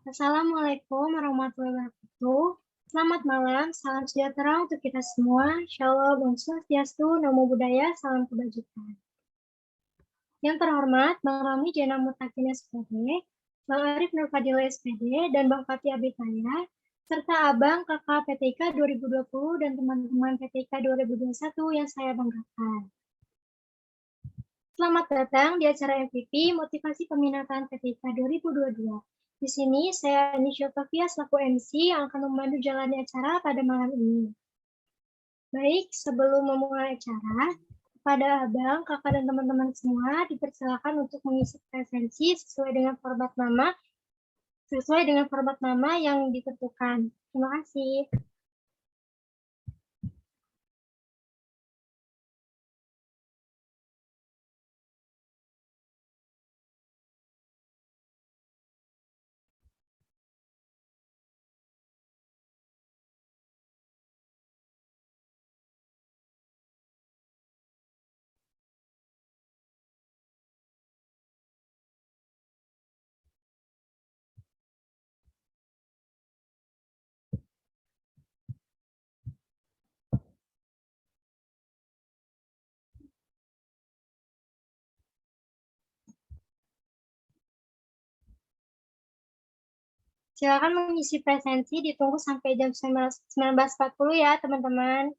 Assalamualaikum warahmatullahi wabarakatuh. Selamat malam, salam sejahtera untuk kita semua. Shalom, Om Swastiastu, Namo Buddhaya, salam kebajikan. Yang terhormat, Bang Rami Jena Mutakin SPD, Bang Arif Nurfadila SPD, dan Bang Fatih Abitaya, serta Abang Kakak PTIK 2020 dan teman-teman PTIK 2021 yang saya banggakan. Selamat datang di acara MVP Motivasi Peminatan PTIK 2022. Di sini saya Anisha Tofia selaku MC yang akan memandu jalannya acara pada malam ini. Baik, sebelum memulai acara, kepada Abang, Kakak, dan teman-teman semua dipersilakan untuk mengisi presensi sesuai dengan format nama yang ditentukan. Terima kasih. Silakan mengisi presensi, ditunggu sampai jam 19.40 ya, teman-teman.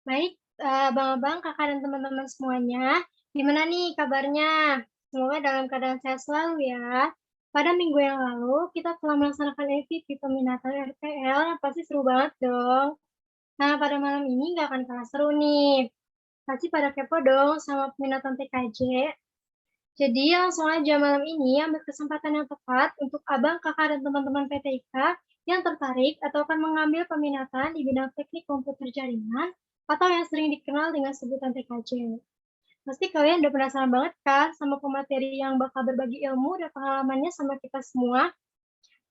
Baik, Abang-abang, kakak, dan teman-teman semuanya, gimana nih kabarnya? Semoga dalam keadaan sehat selalu ya. Pada minggu yang lalu, kita telah melaksanakan MVP peminatan RPL yang pasti seru banget dong. Nah, pada malam ini nggak akan kalah seru nih. Pasti pada kepo dong sama peminatan TKJ. Jadi langsung aja malam ini ambil kesempatan yang tepat untuk abang, kakak, dan teman-teman PTIK yang tertarik atau akan mengambil peminatan di bidang teknik komputer jaringan atau yang sering dikenal dengan sebutan TKJ. Pasti kalian udah penasaran banget kan sama pemateri yang bakal berbagi ilmu dan pengalamannya sama kita semua.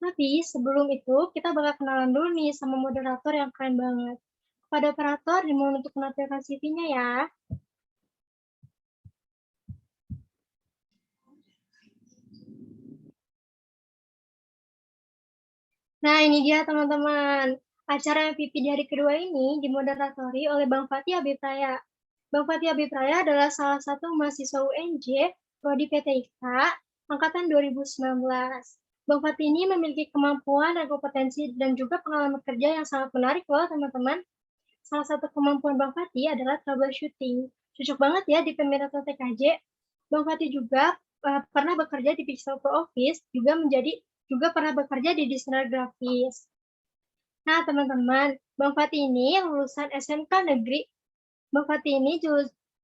Tapi sebelum itu kita bakal kenalan dulu nih sama moderator yang keren banget. Kepada operator dimohon untuk menampilkan CV-nya ya. Nah, ini dia teman-teman. Acara MVP di hari kedua ini dimoderatori oleh Bang Fatih Abipraya. Bang Fatih Abipraya adalah salah satu mahasiswa UNJ Prodi PTIK angkatan 2019. Bang Fatih ini memiliki kemampuan dan kompetensi dan juga pengalaman kerja yang sangat menarik loh teman-teman. Salah satu kemampuan Bang Fatih adalah troubleshooting. Cocok banget ya di peminatan TKJ. Bang Fatih juga pernah bekerja di Pixel Pro Office, juga pernah bekerja di desainer grafis. Nah, teman-teman, Bang Fatih ini lulusan SMK Negeri. Bang Fatih ini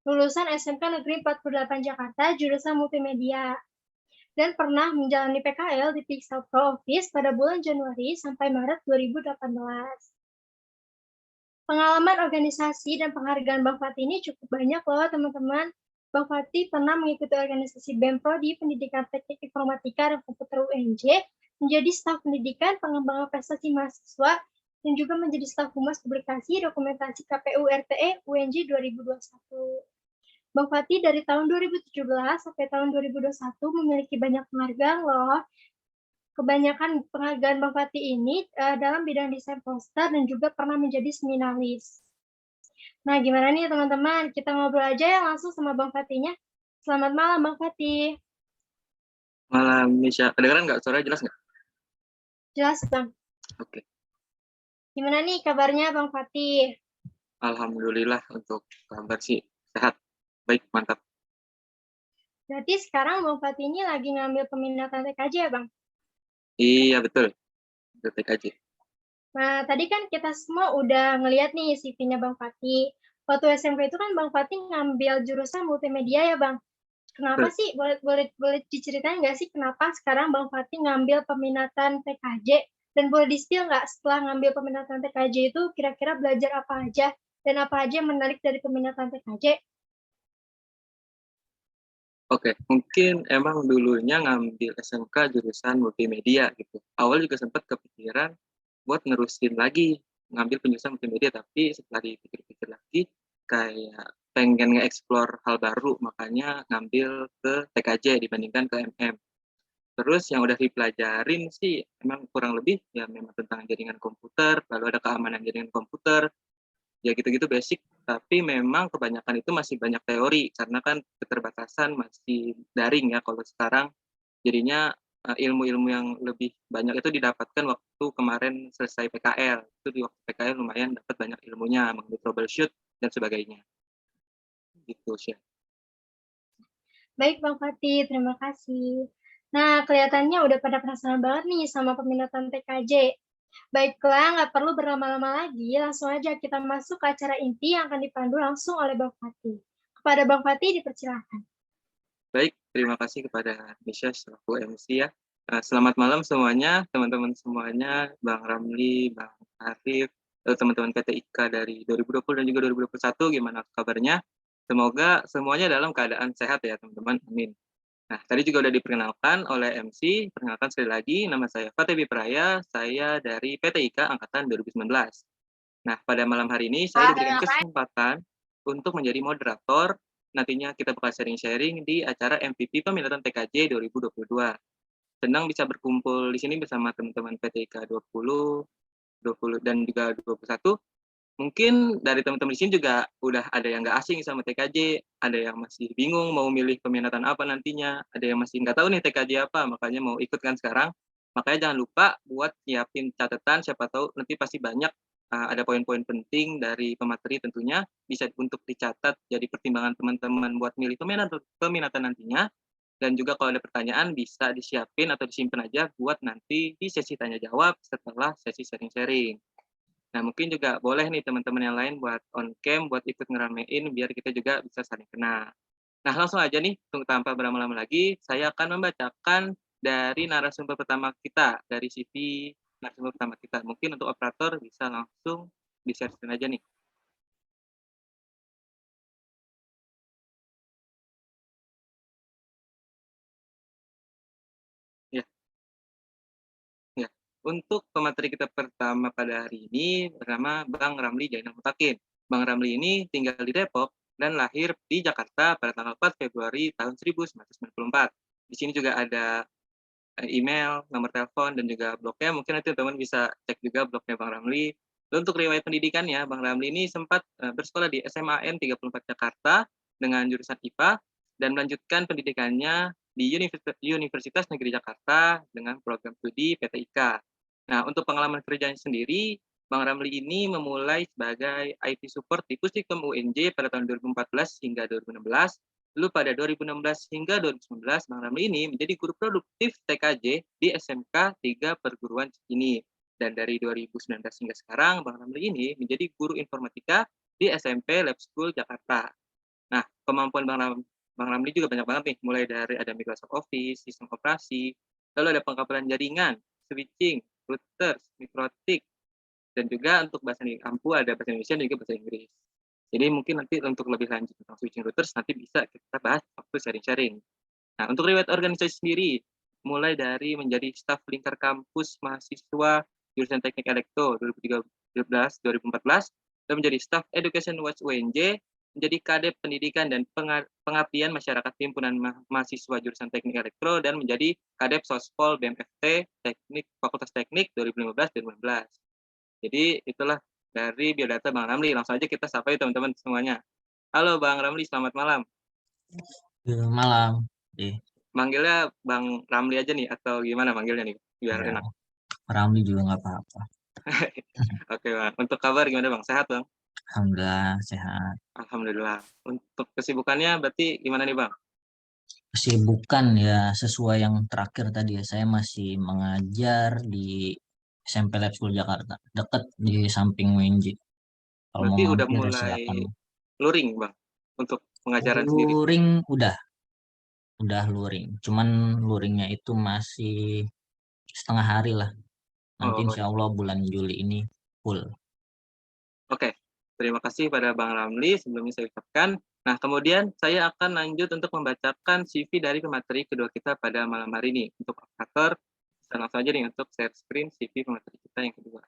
lulusan SMK Negeri 48 Jakarta, jurusan multimedia. dan pernah menjalani PKL di Pixel Pro Office pada bulan Januari sampai Maret 2018. Pengalaman organisasi dan penghargaan Bang Fatih ini cukup banyak loh teman-teman. Bang Fatih pernah mengikuti organisasi BEM-Prodi Pendidikan Teknik Informatika dan Komputer UNJ, menjadi staf pendidikan pengembangan prestasi mahasiswa, dan juga menjadi staf humas publikasi dokumentasi KPU RTE UNJ 2021. Bang Fatih dari tahun 2017 sampai tahun 2021 memiliki banyak penghargaan loh. Kebanyakan penghargaan Bang Fatih ini dalam bidang desain poster dan juga pernah menjadi seminaris. Nah, gimana nih teman-teman? Kita ngobrol aja ya langsung sama Bang Fatihnya. Selamat malam Bang Fatih. Malam, Misha. Kedengeran nggak? Suara jelas nggak? Jelas Bang. Oke. Gimana nih kabarnya Bang Fatih? Alhamdulillah untuk kabar sih sehat. Baik, mantap. Berarti sekarang Bang Fatih ini lagi ngambil peminatan TKJ ya Bang? Iya, betul. Detik aja. Nah, tadi kan kita semua udah ngeliat nih CV-nya Bang Fatih. Waktu SMP itu kan Bang Fatih ngambil jurusan multimedia ya Bang? Kenapa Betul. sih? Boleh diceritain nggak sih kenapa sekarang Bang Fatih ngambil peminatan TKJ? Dan boleh di-spill nggak setelah ngambil peminatan TKJ itu kira-kira belajar apa aja? Dan apa aja yang menarik dari peminatan TKJ? Oke, mungkin emang dulunya ngambil SMK jurusan multimedia gitu. Awal juga sempat kepikiran buat nerusin lagi ngambil penjurusan multimedia, tapi setelah dipikir-pikir lagi kayak pengen nge-explore hal baru, makanya ngambil ke TKJ dibandingkan ke MM. Terus yang udah dipelajarin sih emang kurang lebih ya memang tentang jaringan komputer, lalu ada keamanan jaringan komputer, ya gitu-gitu basic. Tapi memang kebanyakan itu masih banyak teori karena kan keterbatasan masih daring ya kalau sekarang. Jadinya ilmu-ilmu yang lebih banyak itu didapatkan waktu kemarin selesai PKL. Itu di waktu PKL lumayan dapat banyak ilmunya, mengenai troubleshoot dan sebagainya. Gitu sih. Baik Bang Fatih, terima kasih. Nah, kelihatannya udah pada penasaran banget nih sama peminatan TKJ. Baiklah, nggak perlu berlama-lama lagi, langsung aja kita masuk ke acara inti yang akan dipandu langsung oleh Bang Fatih. Kepada Bang Fatih dipersilakan. Baik, terima kasih kepada Misha selaku MC ya. Selamat malam semuanya, teman-teman semuanya, Bang Ramli, Bang Arif, teman-teman PT IKA dari 2020 dan juga 2021, gimana kabarnya? Semoga semuanya dalam keadaan sehat ya teman-teman, amin. Nah, tadi juga udah diperkenalkan oleh MC, perkenalkan sekali lagi, nama saya Fatih Bipraya, saya dari PT IKA Angkatan 2019. Nah, pada malam hari ini saya diberikan kesempatan untuk menjadi moderator. Nantinya kita bakal sharing-sharing di acara MVP Peminatan TKJ 2022. Senang bisa berkumpul di sini bersama teman-teman PTK 20, 20 dan juga 21. Mungkin dari teman-teman di sini juga udah ada yang nggak asing sama TKJ, ada yang masih bingung mau milih peminatan apa nantinya, ada yang masih nggak tahu nih TKJ apa, makanya mau ikut kan sekarang. Makanya jangan lupa buat nyiapin catatan, siapa tahu nanti pasti banyak ada poin-poin penting dari pemateri tentunya bisa untuk dicatat jadi pertimbangan teman-teman buat milih peminatan nantinya. Dan juga kalau ada pertanyaan bisa disiapin atau disimpan aja buat nanti di sesi tanya jawab setelah sesi sharing-sharing. Nah, mungkin juga boleh nih teman-teman yang lain buat on cam, buat ikut ngeramein biar kita juga bisa saling kenal. Nah, langsung aja nih, tanpa berlama-lama lagi, saya akan membacakan dari narasumber pertama kita, dari CV narasumber pertama kita. Mungkin untuk operator bisa langsung di-share screen aja nih. Ya, ya. Untuk pemateri kita pertama pada hari ini bernama Bang Ramli Jainal Mutakin. Bang Ramli ini tinggal di Depok dan lahir di Jakarta pada tanggal 4 Februari tahun 1994. Di sini juga ada email, nomor telepon, dan juga blognya. Mungkin nanti teman-teman bisa cek juga blognya Bang Ramli. Lalu untuk riwayat pendidikannya, Bang Ramli ini sempat bersekolah di SMAN 34 Jakarta dengan jurusan IPA dan melanjutkan pendidikannya di Universitas Negeri Jakarta dengan program studi PT IKA. Nah, untuk pengalaman kerjanya sendiri, Bang Ramli ini memulai sebagai IT support di Pustikom UNJ pada tahun 2014 hingga 2016. Lalu pada 2016 hingga 2019, Bang Ramli ini menjadi guru produktif TKJ di SMK 3 Perguruan Cikini. Dan dari 2019 hingga sekarang, Bang Ramli ini menjadi guru informatika di SMP Lab School Jakarta. Nah, kemampuan Bang Ramli juga banyak banget nih, mulai dari ada Microsoft Office, sistem operasi, lalu ada pengkabelan jaringan, switching, routers, mikrotik, dan juga untuk bahasa ampu ada bahasa Indonesia dan juga bahasa Inggris. Jadi mungkin nanti untuk lebih lanjut tentang switching routers nanti bisa kita bahas waktu sharing-sharing. Nah, untuk riwayat organisasi sendiri, mulai dari menjadi staf lingkar kampus mahasiswa jurusan Teknik Elektro 2013-2014 dan menjadi staf Education Watch UNJ, menjadi kadep pendidikan dan pengabdian masyarakat himpunan mahasiswa jurusan Teknik Elektro dan menjadi kadep Sospol BMFT Fakultas Teknik 2015-2016. Jadi itulah dari biodata Bang Ramli. Langsung aja kita sapa ya teman-teman semuanya. Halo Bang Ramli, selamat malam. Malam. Manggilnya Bang Ramli aja nih atau gimana manggilnya nih biar Ya, enak? Ramli juga nggak apa-apa. Oke Bang. Untuk kabar gimana Bang? Sehat Bang? Alhamdulillah sehat. Alhamdulillah. Untuk kesibukannya berarti gimana nih Bang? Kesibukan ya sesuai yang terakhir tadi ya. Saya masih mengajar di SMP Lab School Jakarta, dekat di samping UNJ. Kalau mau Berarti udah mampir ya mulai silakan. luring Bang untuk pengajaran sendiri. Luring udah luring. Cuman luringnya itu masih setengah hari lah. Nanti Oh, insya Allah bulan Juli ini full. oke. Terima kasih pada Bang Ramli sebelumnya saya ucapkan. Nah, kemudian saya akan lanjut untuk membacakan CV dari pemateri kedua kita pada malam hari ini. Untuk operator, bisa langsung aja nih untuk share screen CV pemateri kita yang kedua.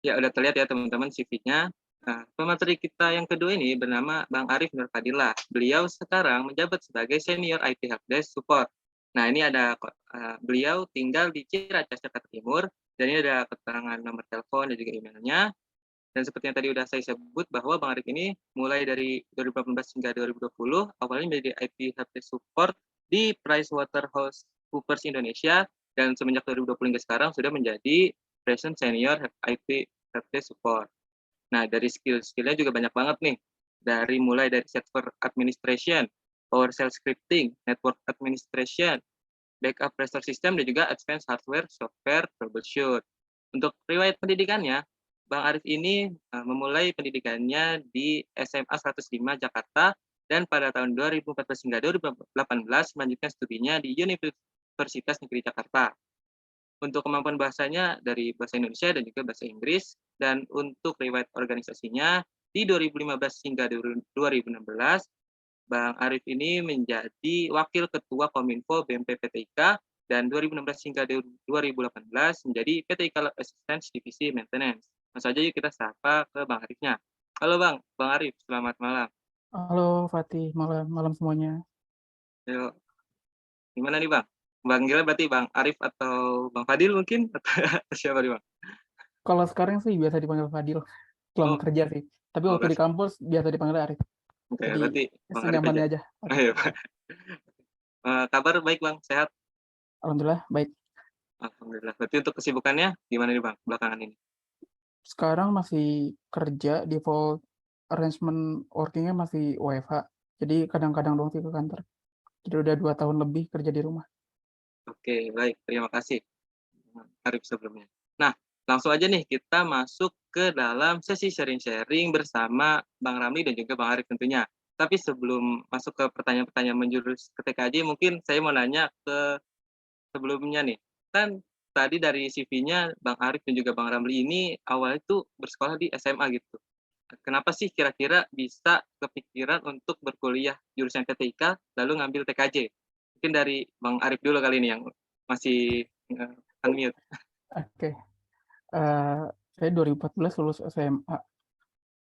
Ya, udah terlihat ya teman-teman CV-nya. Nah, pemateri kita yang kedua ini bernama Bang Arif Nur Fadilah. Beliau sekarang menjabat sebagai Senior IT Helpdesk Support. Nah, ini ada beliau tinggal di Ciracas, Jakarta Timur, dan ini ada keterangan nomor telepon dan juga emailnya. Dan seperti yang tadi udah saya sebut bahwa Bang Arif ini mulai dari 2018 hingga 2020 awalnya menjadi IT Helpdesk Support di PricewaterhouseCoopers Indonesia dan semenjak 2020 hingga sekarang sudah menjadi Present Senior IT Helpdesk Support. Nah, dari skill-skillnya juga banyak banget nih. Mulai dari server administration, PowerShell scripting, network administration, backup restore system, dan juga advanced hardware, software, troubleshoot. Untuk riwayat pendidikannya, Bang Arif ini memulai pendidikannya di SMA 105 Jakarta dan pada tahun 2014 hingga 2018 melanjutkan studinya di Universitas Negeri Jakarta. Untuk kemampuan bahasanya dari bahasa Indonesia dan juga bahasa Inggris, dan untuk riwayat organisasinya di 2015 hingga 2016 Bang Arif ini menjadi Wakil Ketua Kominfo BMP PTIK dan 2016 hingga 2018 menjadi PTIK Lab Assistance Divisi Maintenance. Langsung saja yuk kita sapa ke Bang Arifnya. Halo Bang Arif, selamat malam. Halo Fatih, malam semuanya. Yuk, gimana nih Bang? Panggilnya berarti Bang Arif atau Bang Fadil mungkin? Atau siapa nih Bang? Kalau sekarang sih biasa dipanggil Fadil, selama Oh, kerja sih. Tapi waktu di kampus biasa dipanggil Arif. oke, Jadi berarti Bang Arif senyamannya aja. aja. Ayo, kabar baik Bang, sehat? Alhamdulillah baik. Alhamdulillah. Berarti untuk kesibukannya gimana nih Bang belakangan ini? Sekarang masih kerja, default arrangement working-nya masih WFH. Jadi kadang-kadang doang sih ke kantor. Jadi udah 2 tahun lebih kerja di rumah. Oke, baik. Terima kasih Arif sebelumnya. Nah, langsung aja nih kita masuk ke dalam sesi sharing-sharing bersama Bang Ramli dan juga Bang Arif tentunya. Tapi sebelum masuk ke pertanyaan-pertanyaan menjurus ke TKJ, mungkin saya mau nanya ke sebelumnya nih. Kan tadi dari CV-nya Bang Arif dan juga Bang Ramli ini awalnya tuh bersekolah di SMA gitu. Kenapa sih kira-kira bisa kepikiran untuk berkuliah jurusan PTIK lalu ngambil TKJ? Mungkin dari Bang Arif dulu kali ini yang masih unmute. Oke. Saya 2014 lulus SMA.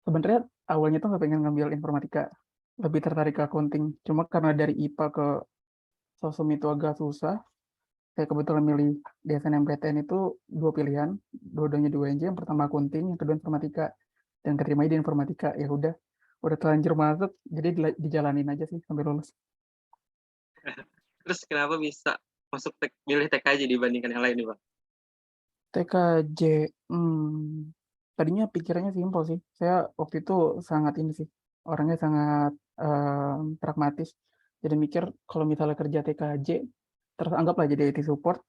Sebenarnya awalnya tuh nggak pengen ngambil informatika, lebih tertarik ke accounting. Cuma karena dari IPA ke sosum itu agak susah, saya kebetulan milih di SNMPTN itu 2 pilihan, dua-duanya di UNJ, yang pertama accounting, yang kedua informatika. Dan keterima di informatika, ya udah terlanjur masuk, jadi dijalanin aja sih sampai lulus. Terus kenapa bisa masuk milih TKJ dibandingkan yang lain nih Bang? TKJ, tadinya pikirannya simpel sih. Saya waktu itu sangat ini sih, orangnya sangat pragmatis. Jadi mikir kalau misalnya kerja TKJ, terus anggaplah jadi IT support,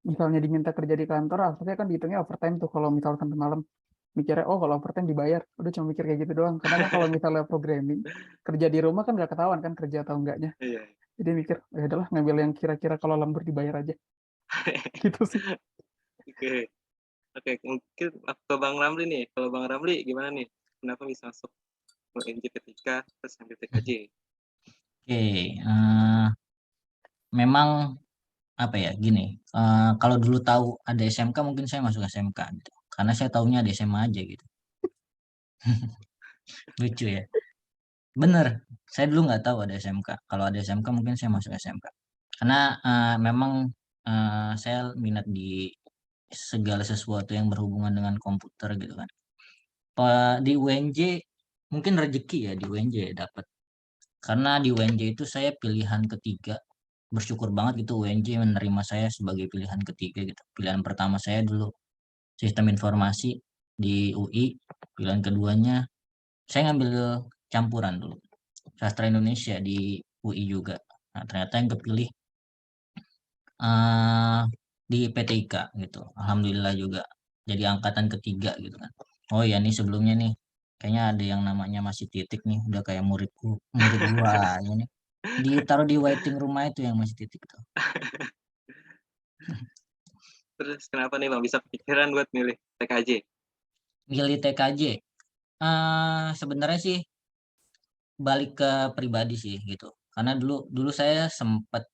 misalnya diminta kerja di kantor, akhirnya kan dihitungnya overtime tuh kalau misalnya sampai malam. mikirnya, oh kalau overtime dibayar, udah cuma mikir kayak gitu doang. Karena kan kalau misalnya programming, kerja di rumah kan nggak ketahuan kan kerja atau enggaknya. Iya. Jadi mikir, ya udahlah ngambil yang kira-kira kalau lembur dibayar aja. Gitu sih. Oke. Oke, mungkin ke Bang Ramli nih. Kalau Bang Ramli gimana nih? Kenapa bisa masuk UNJ ketika terus ambil TKJ? Oke, memang apa ya gini. Kalau dulu tahu ada SMK mungkin saya masuk SMK gitu. Karena saya tahunya ada SMA aja gitu. Lucu ya. Bener, saya dulu nggak tahu ada SMK. Kalau ada SMK mungkin saya masuk SMK. Karena memang saya minat di segala sesuatu yang berhubungan dengan komputer gitu kan. Di UNJ mungkin rezeki ya di UNJ dapat. Karena di UNJ itu saya pilihan ketiga. Bersyukur banget gitu UNJ menerima saya sebagai pilihan ketiga gitu. Pilihan pertama saya dulu sistem informasi di UI. Pilihan keduanya saya ngambil campuran dulu. Sastra Indonesia di UI juga. Nah, ternyata yang kepilih di PTIK gitu. Alhamdulillah juga jadi angkatan ketiga gitu kan. Oh ya nih sebelumnya nih kayaknya ada yang namanya masih titik nih udah kayak murid gua ya nih. Ditaruh di waiting rumah itu yang masih titik tuh. Terus kenapa nih Bang bisa kepikiran buat milih TKJ? Milih TKJ. Sebenarnya sih balik ke pribadi sih gitu. Karena dulu dulu saya sempat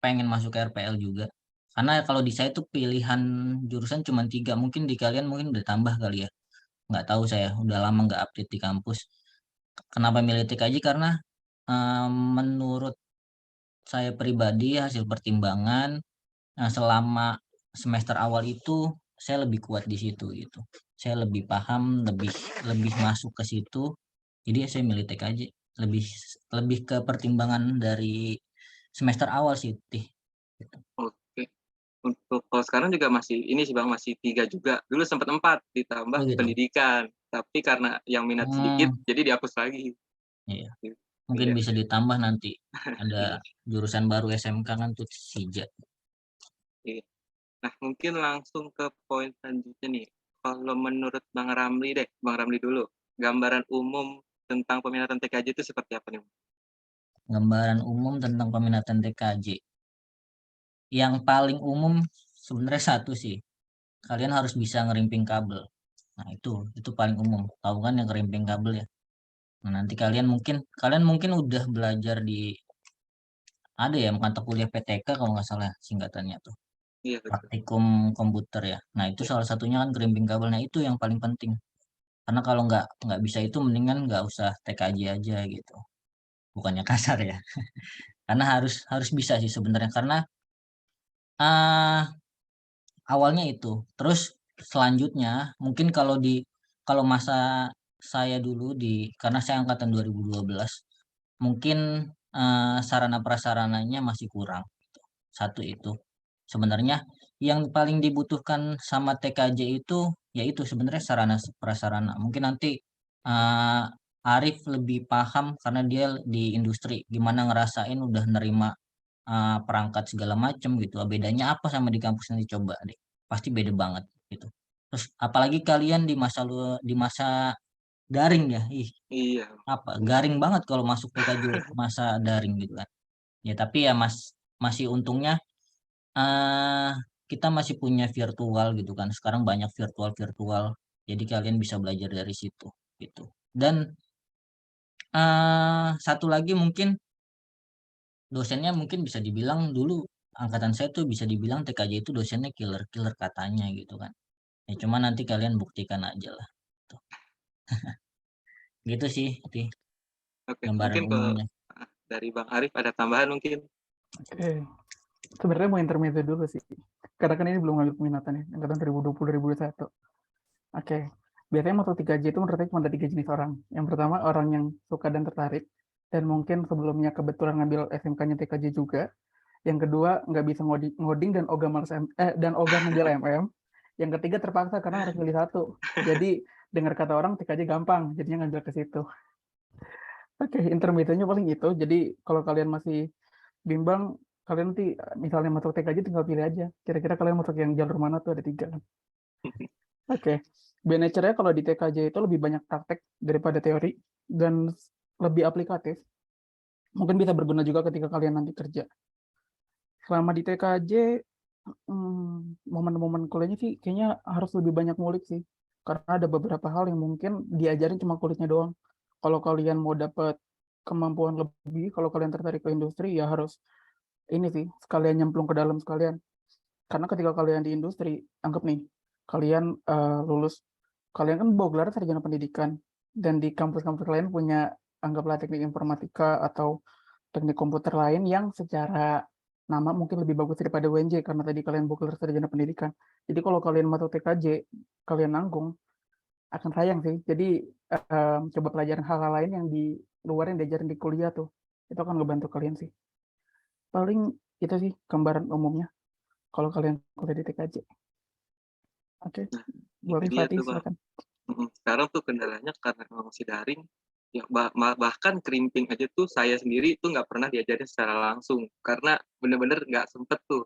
pengen masuk ke RPL juga. Karena kalau di saya tuh pilihan jurusan cuma 3. Mungkin di kalian mungkin udah tambah kali ya. Nggak tahu saya, udah lama nggak update di kampus. Kenapa milih TKJ? Karena menurut saya pribadi hasil pertimbangan selama semester awal itu saya lebih kuat di situ gitu. Saya lebih paham, lebih lebih masuk ke situ. Jadi saya milih TKJ. Lebih lebih ke pertimbangan dari semester awal sih, Tih. Gitu. Oke. Untuk kalau sekarang juga masih ini sih Bang, masih 3 juga. Dulu sempat 4 ditambah Oh gitu. pendidikan. Tapi karena yang minat sedikit Hmm, jadi dihapus lagi. iya. Gitu. Mungkin Iya, bisa ditambah nanti. Ada iya, jurusan baru SMK kan tuh SIJA. iya. Nah, mungkin langsung ke poin selanjutnya nih. Kalau menurut Bang Ramli deh, Bang Ramli dulu. Gambaran umum tentang peminatan TKJ itu seperti apa nih? Gambaran umum tentang peminatan TKJ. Yang paling umum sebenarnya satu sih. Kalian harus bisa ngerimping kabel. Nah, itu paling umum. Tahu kan yang ngerimping kabel ya. Nah, nanti kalian mungkin udah belajar di ada ya mata kuliah PTK kalau nggak salah singkatannya tuh. Iya, betul. Praktikum komputer ya. Nah, itu Iya. salah satunya kan ngerimping kabel. Nah, itu yang paling penting. Karena kalau nggak bisa itu mendingan nggak usah TKJ aja gitu. Bukannya kasar ya. Karena harus harus bisa sih sebenarnya karena ah awalnya itu. Terus selanjutnya mungkin kalau masa saya dulu karena saya angkatan 2012 mungkin sarana prasarananya masih kurang. Satu itu. Sebenarnya yang paling dibutuhkan sama TKJ itu yaitu sebenarnya sarana prasarana. Mungkin nanti eh, Arif lebih paham karena dia di industri gimana ngerasain udah nerima perangkat segala macam gitu. Bedanya apa sama di kampus nanti coba deh. Pasti beda banget gitu. Terus apalagi kalian di masa daring ya. Ih, Iya. apa garing banget kalau masuk TKJ masa daring gitu kan. Ya tapi ya masih untungnya eh kita masih punya virtual gitu kan. Sekarang banyak virtual. Jadi kalian bisa belajar dari situ gitu. Dan satu lagi mungkin dosennya mungkin bisa dibilang dulu angkatan saya tuh bisa dibilang TKJ itu dosennya killer katanya gitu kan. Ya cuma nanti kalian buktikan aja lah. Tuh. Gitu sih, Oke, gambaran mungkin ke umumnya. dari Bang Arif ada tambahan mungkin? Oke. Sebenarnya mau intermezzo dulu sih. Karena kan ini belum ngambil peminatan ya, angkatan 2020-2021. Oke. Biasanya masuk 3J itu menurut saya cuma ada 3 jenis orang. Yang pertama orang yang suka dan tertarik dan mungkin sebelumnya kebetulan ngambil SMK-nya TKJ juga. Yang kedua nggak bisa ngoding dan ogah ngambil MM. Yang ketiga terpaksa karena harus pilih satu. Jadi dengar kata orang TKJ gampang, jadinya ngambil ke situ. Oke, intermezzonya paling itu. Jadi kalau kalian masih bimbang, kalian nanti misalnya masuk TKJ tinggal pilih aja. Kira-kira kalian masuk yang jalur mana tuh ada 3 kan. Oke. by nature-nya kalau di TKJ itu lebih banyak praktek daripada teori dan lebih aplikatif. Mungkin bisa berguna juga ketika kalian nanti kerja. Selama di TKJ, momen-momen kuliahnya sih kayaknya harus lebih banyak ngulik sih. Karena ada beberapa hal yang mungkin diajarin cuma kulitnya doang. Kalau kalian mau dapat kemampuan lebih, kalau kalian tertarik ke industri, ya harus ini sih, sekalian nyemplung ke dalam sekalian. Karena ketika kalian di industri, anggap nih, kalian lulus, kalian kan bawa gelar sarjana pendidikan, dan di kampus-kampus lain punya, anggaplah teknik informatika atau teknik komputer lain yang secara nama mungkin lebih bagus daripada UNJ, karena tadi kalian bawa gelar sarjana pendidikan. Jadi kalau kalian masuk TKJ, kalian nanggung, akan sayang sih. Jadi coba pelajaran hal-hal lain yang di luar yang diajarin di kuliah tuh. Itu akan ngebantu kalian sih. Paling itu sih gambaran umumnya kalau kalian kuliah di TKJ. Oke, Nah, boleh itu dia Fatih, tuh Bang. silakan. Sekarang tuh kendalanya karena memang masih daring, ya bahkan krimping aja tuh saya sendiri tuh nggak pernah diajarin secara langsung karena bener-bener nggak sempet tuh.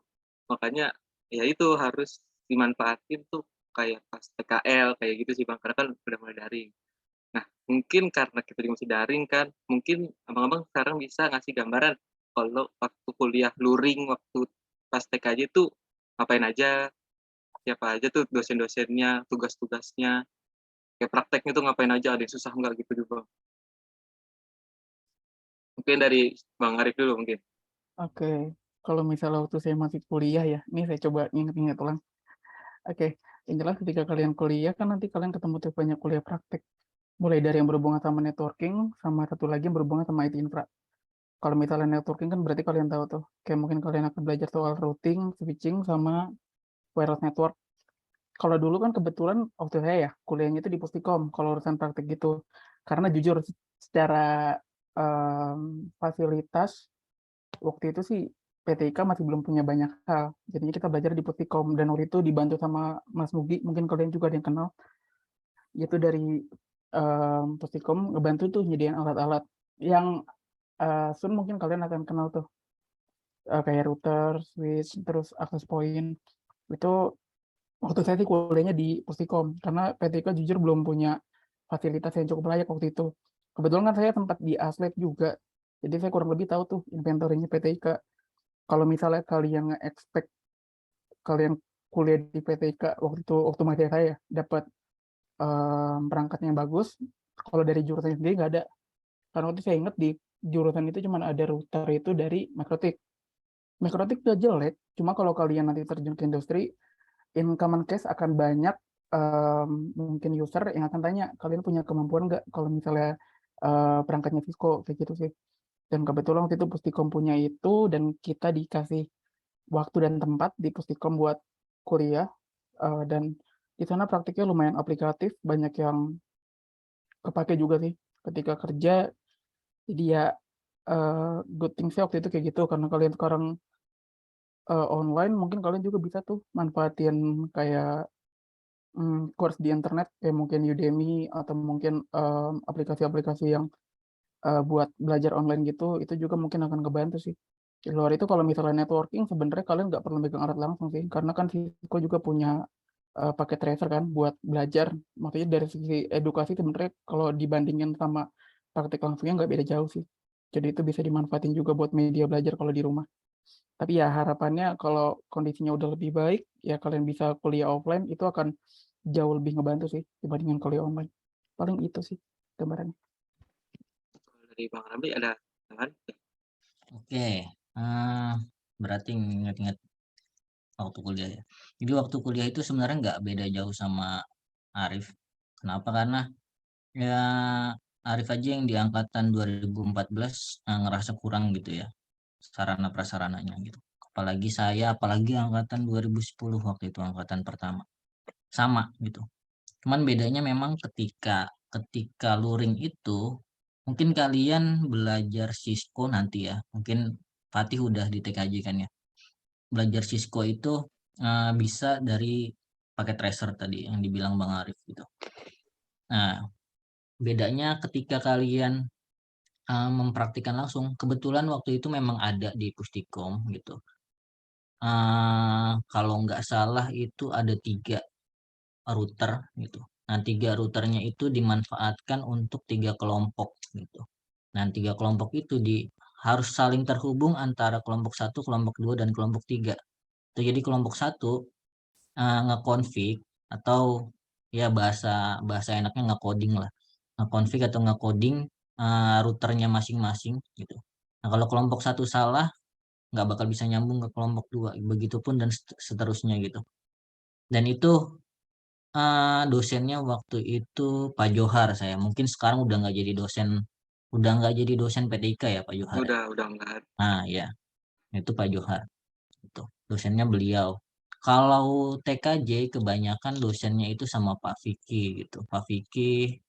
Makanya ya itu harus dimanfaatin tuh kayak pas PKL kayak gitu sih Bang, karena kan udah mulai daring. Nah, mungkin karena kita juga masih daring kan, mungkin abang-abang sekarang bisa ngasih gambaran kalau waktu kuliah luring waktu pas TKJ tuh ngapain aja, siapa aja tuh dosen-dosennya, tugas-tugasnya, kayak prakteknya tuh ngapain aja, ada yang susah nggak gitu tuh Bang. Mungkin dari Bang Arif dulu mungkin. Oke, kalau misalnya waktu saya masih kuliah ya, ini saya coba ingat-ingat ulang. Oke, yang jelas ketika kalian kuliah kan nanti kalian ketemu tuh banyak kuliah praktek. Mulai dari yang berhubungan sama networking, sama satu lagi yang berhubungan sama IT infra. Kalau misalnya networking kan berarti kalian tahu tuh, kayak mungkin kalian akan belajar soal routing, switching, sama wireless network. Kalau dulu kan kebetulan waktu saya ya, kuliahnya itu di Pustikom, kalau urusan praktek gitu. Karena jujur secara fasilitas, waktu itu sih PTIK masih belum punya banyak hal. Jadinya kita belajar di Pustikom, dan waktu itu dibantu sama Mas Mugi, mungkin kalian juga ada yang kenal. Yaitu dari Pustikom ngebantu tuh nyediain alat-alat yang soon mungkin kalian akan kenal tuh. Kayak router, switch, terus access point. Itu waktu saya sih kuliahnya di Pustikom, karena PTIK jujur belum punya fasilitas yang cukup layak waktu itu. Kebetulan kan saya tempat di Aslet juga, jadi saya kurang lebih tahu tuh inventory-nya PTIK. Kalau misalnya kalian nge-expect kalian kuliah di PTIK waktu masih saya dapat perangkat yang bagus, kalau dari jurusan sendiri nggak ada. Karena waktu saya ingat di jurusan itu cuma ada router itu dari Makrotik. Makrotik udah jelek, cuma kalau kalian nanti terjun ke industri, in common case akan banyak mungkin user yang akan tanya, kalian punya kemampuan nggak kalau misalnya perangkatnya Cisco, kayak gitu sih. Dan kebetulan waktu itu Pustikom punya itu, dan kita dikasih waktu dan tempat di Pustikom buat kuliah, dan di sana praktiknya lumayan aplikatif, banyak yang kepake juga sih ketika kerja. Jadi ya good things waktu itu kayak gitu, karena kalian sekarang online, mungkin kalian juga bisa tuh manfaatin kayak course di internet, kayak mungkin Udemy atau mungkin aplikasi-aplikasi yang buat belajar online gitu, itu juga mungkin akan ngebantu sih. Di luar itu kalau misalnya networking, sebenarnya kalian nggak perlu megang alat langsung sih, karena kan Cisco juga punya paket tracer kan buat belajar. Maksudnya dari sisi edukasi sebenarnya kalau dibandingin sama praktek langsungnya nggak beda jauh sih. Jadi itu bisa dimanfaatin juga buat media belajar kalau di rumah. Tapi ya harapannya kalau kondisinya udah lebih baik, ya kalian bisa kuliah offline, itu akan jauh lebih ngebantu sih dibandingin kuliah online. Paling itu sih gambarannya. Kalau dari Bang Ramli ada tambahan? Oke, berarti ingat-ingat waktu kuliah ya. Jadi waktu kuliah itu sebenarnya nggak beda jauh sama Arif. Kenapa? Karena ya Arif aja yang di angkatan 2014 ngerasa kurang gitu ya sarana prasarananya gitu. Apalagi saya, apalagi angkatan 2010 waktu itu angkatan pertama. Sama gitu. Cuman bedanya memang ketika luring itu mungkin kalian belajar Cisco nanti ya. Mungkin Fatih udah di TKJ kan ya. Belajar Cisco itu bisa dari paket tracer tadi yang dibilang Bang Arif gitu. Nah, bedanya ketika kalian mempraktikkan langsung, kebetulan waktu itu memang ada di Pustikom gitu. Kalau nggak salah itu ada 3 router gitu. Nah, 3 routernya itu dimanfaatkan untuk 3 kelompok gitu. Nah, 3 kelompok itu harus saling terhubung antara kelompok 1, kelompok 2, dan kelompok 3. Itu jadi kelompok 1 nge-config atau ya bahasa enaknya nge-coding lah. Nge-config atau nge-coding routernya masing-masing gitu. Nah, kalau kelompok 1 salah, nggak bakal bisa nyambung ke kelompok 2. Begitupun dan seterusnya gitu. Dan itu dosennya waktu itu Pak Johar saya. Mungkin sekarang udah nggak jadi dosen PTIK ya Pak Johar ya. Udah enggak. Nah ya, itu Pak Johar. Itu dosennya beliau. Kalau TKJ kebanyakan dosennya itu sama Pak Vicky gitu. Pak Vicky.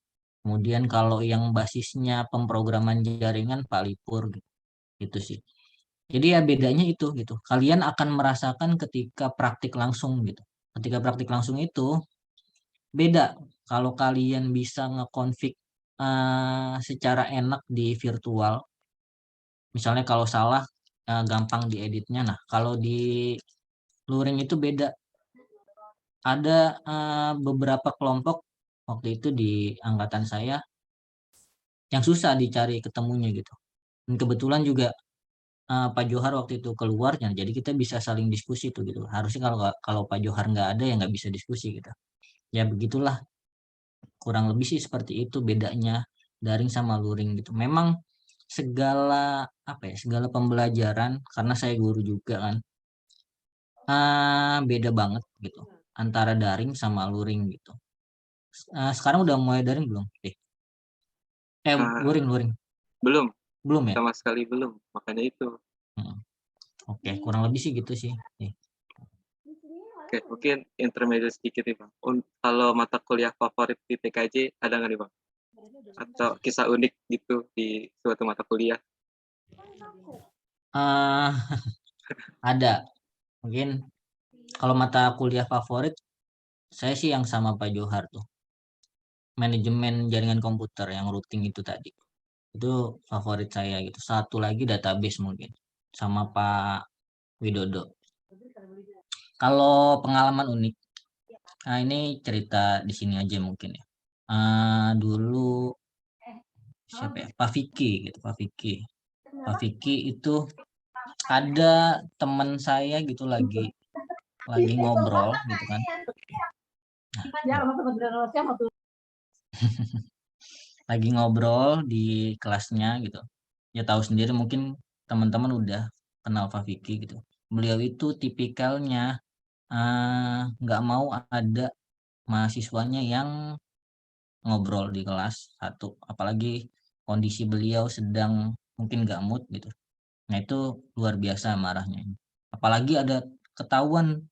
Kemudian kalau yang basisnya pemrograman jaringan Pak Lipur gitu, gitu sih. Jadi ya bedanya itu gitu. Kalian akan merasakan ketika praktik langsung gitu. Ketika praktik langsung itu beda kalau kalian bisa nge-config secara enak di virtual. Misalnya kalau salah gampang dieditnya. Nah, kalau di luring itu beda. Ada beberapa kelompok waktu itu di angkatan saya yang susah dicari ketemunya gitu. Dan kebetulan juga Pak Johar waktu itu keluar, ya, jadi kita bisa saling diskusi tuh gitu. Harusnya kalau Pak Johar nggak ada ya nggak bisa diskusi gitu. Ya begitulah, kurang lebih sih seperti itu bedanya daring sama luring gitu. Memang segala segala pembelajaran karena saya guru juga kan beda banget gitu antara daring sama luring gitu. Sekarang udah mulai daring belum? Luring Belum, belum ya? sama sekali belum. Makanya itu. Oke, kurang lebih sih gitu sih. Oke, mungkin intermediate sedikit nih Bang. Kalau mata kuliah favorit di TKJ ada nggak nih Bang? Atau kisah unik gitu di suatu mata kuliah? Ada. Mungkin kalau mata kuliah favorit saya sih yang sama Pak Johar tuh. Manajemen jaringan komputer yang routing itu tadi. Itu favorit saya gitu. Satu lagi database mungkin sama Pak Widodo. Kalau pengalaman unik, nah ini cerita di sini aja mungkin ya. Dulu siapa ya? Pak Vicky gitu, Pak Vicky. Pak Vicky itu ada teman saya gitu lagi ngobrol gitu kan. Lagi ngobrol di kelasnya gitu. Ya tahu sendiri mungkin teman-teman udah kenal Pak Vicky gitu. Beliau itu tipikalnya nggak mau ada mahasiswanya yang ngobrol di kelas satu. Apalagi kondisi beliau sedang mungkin nggak mood gitu. Nah itu luar biasa marahnya. Apalagi ada ketahuan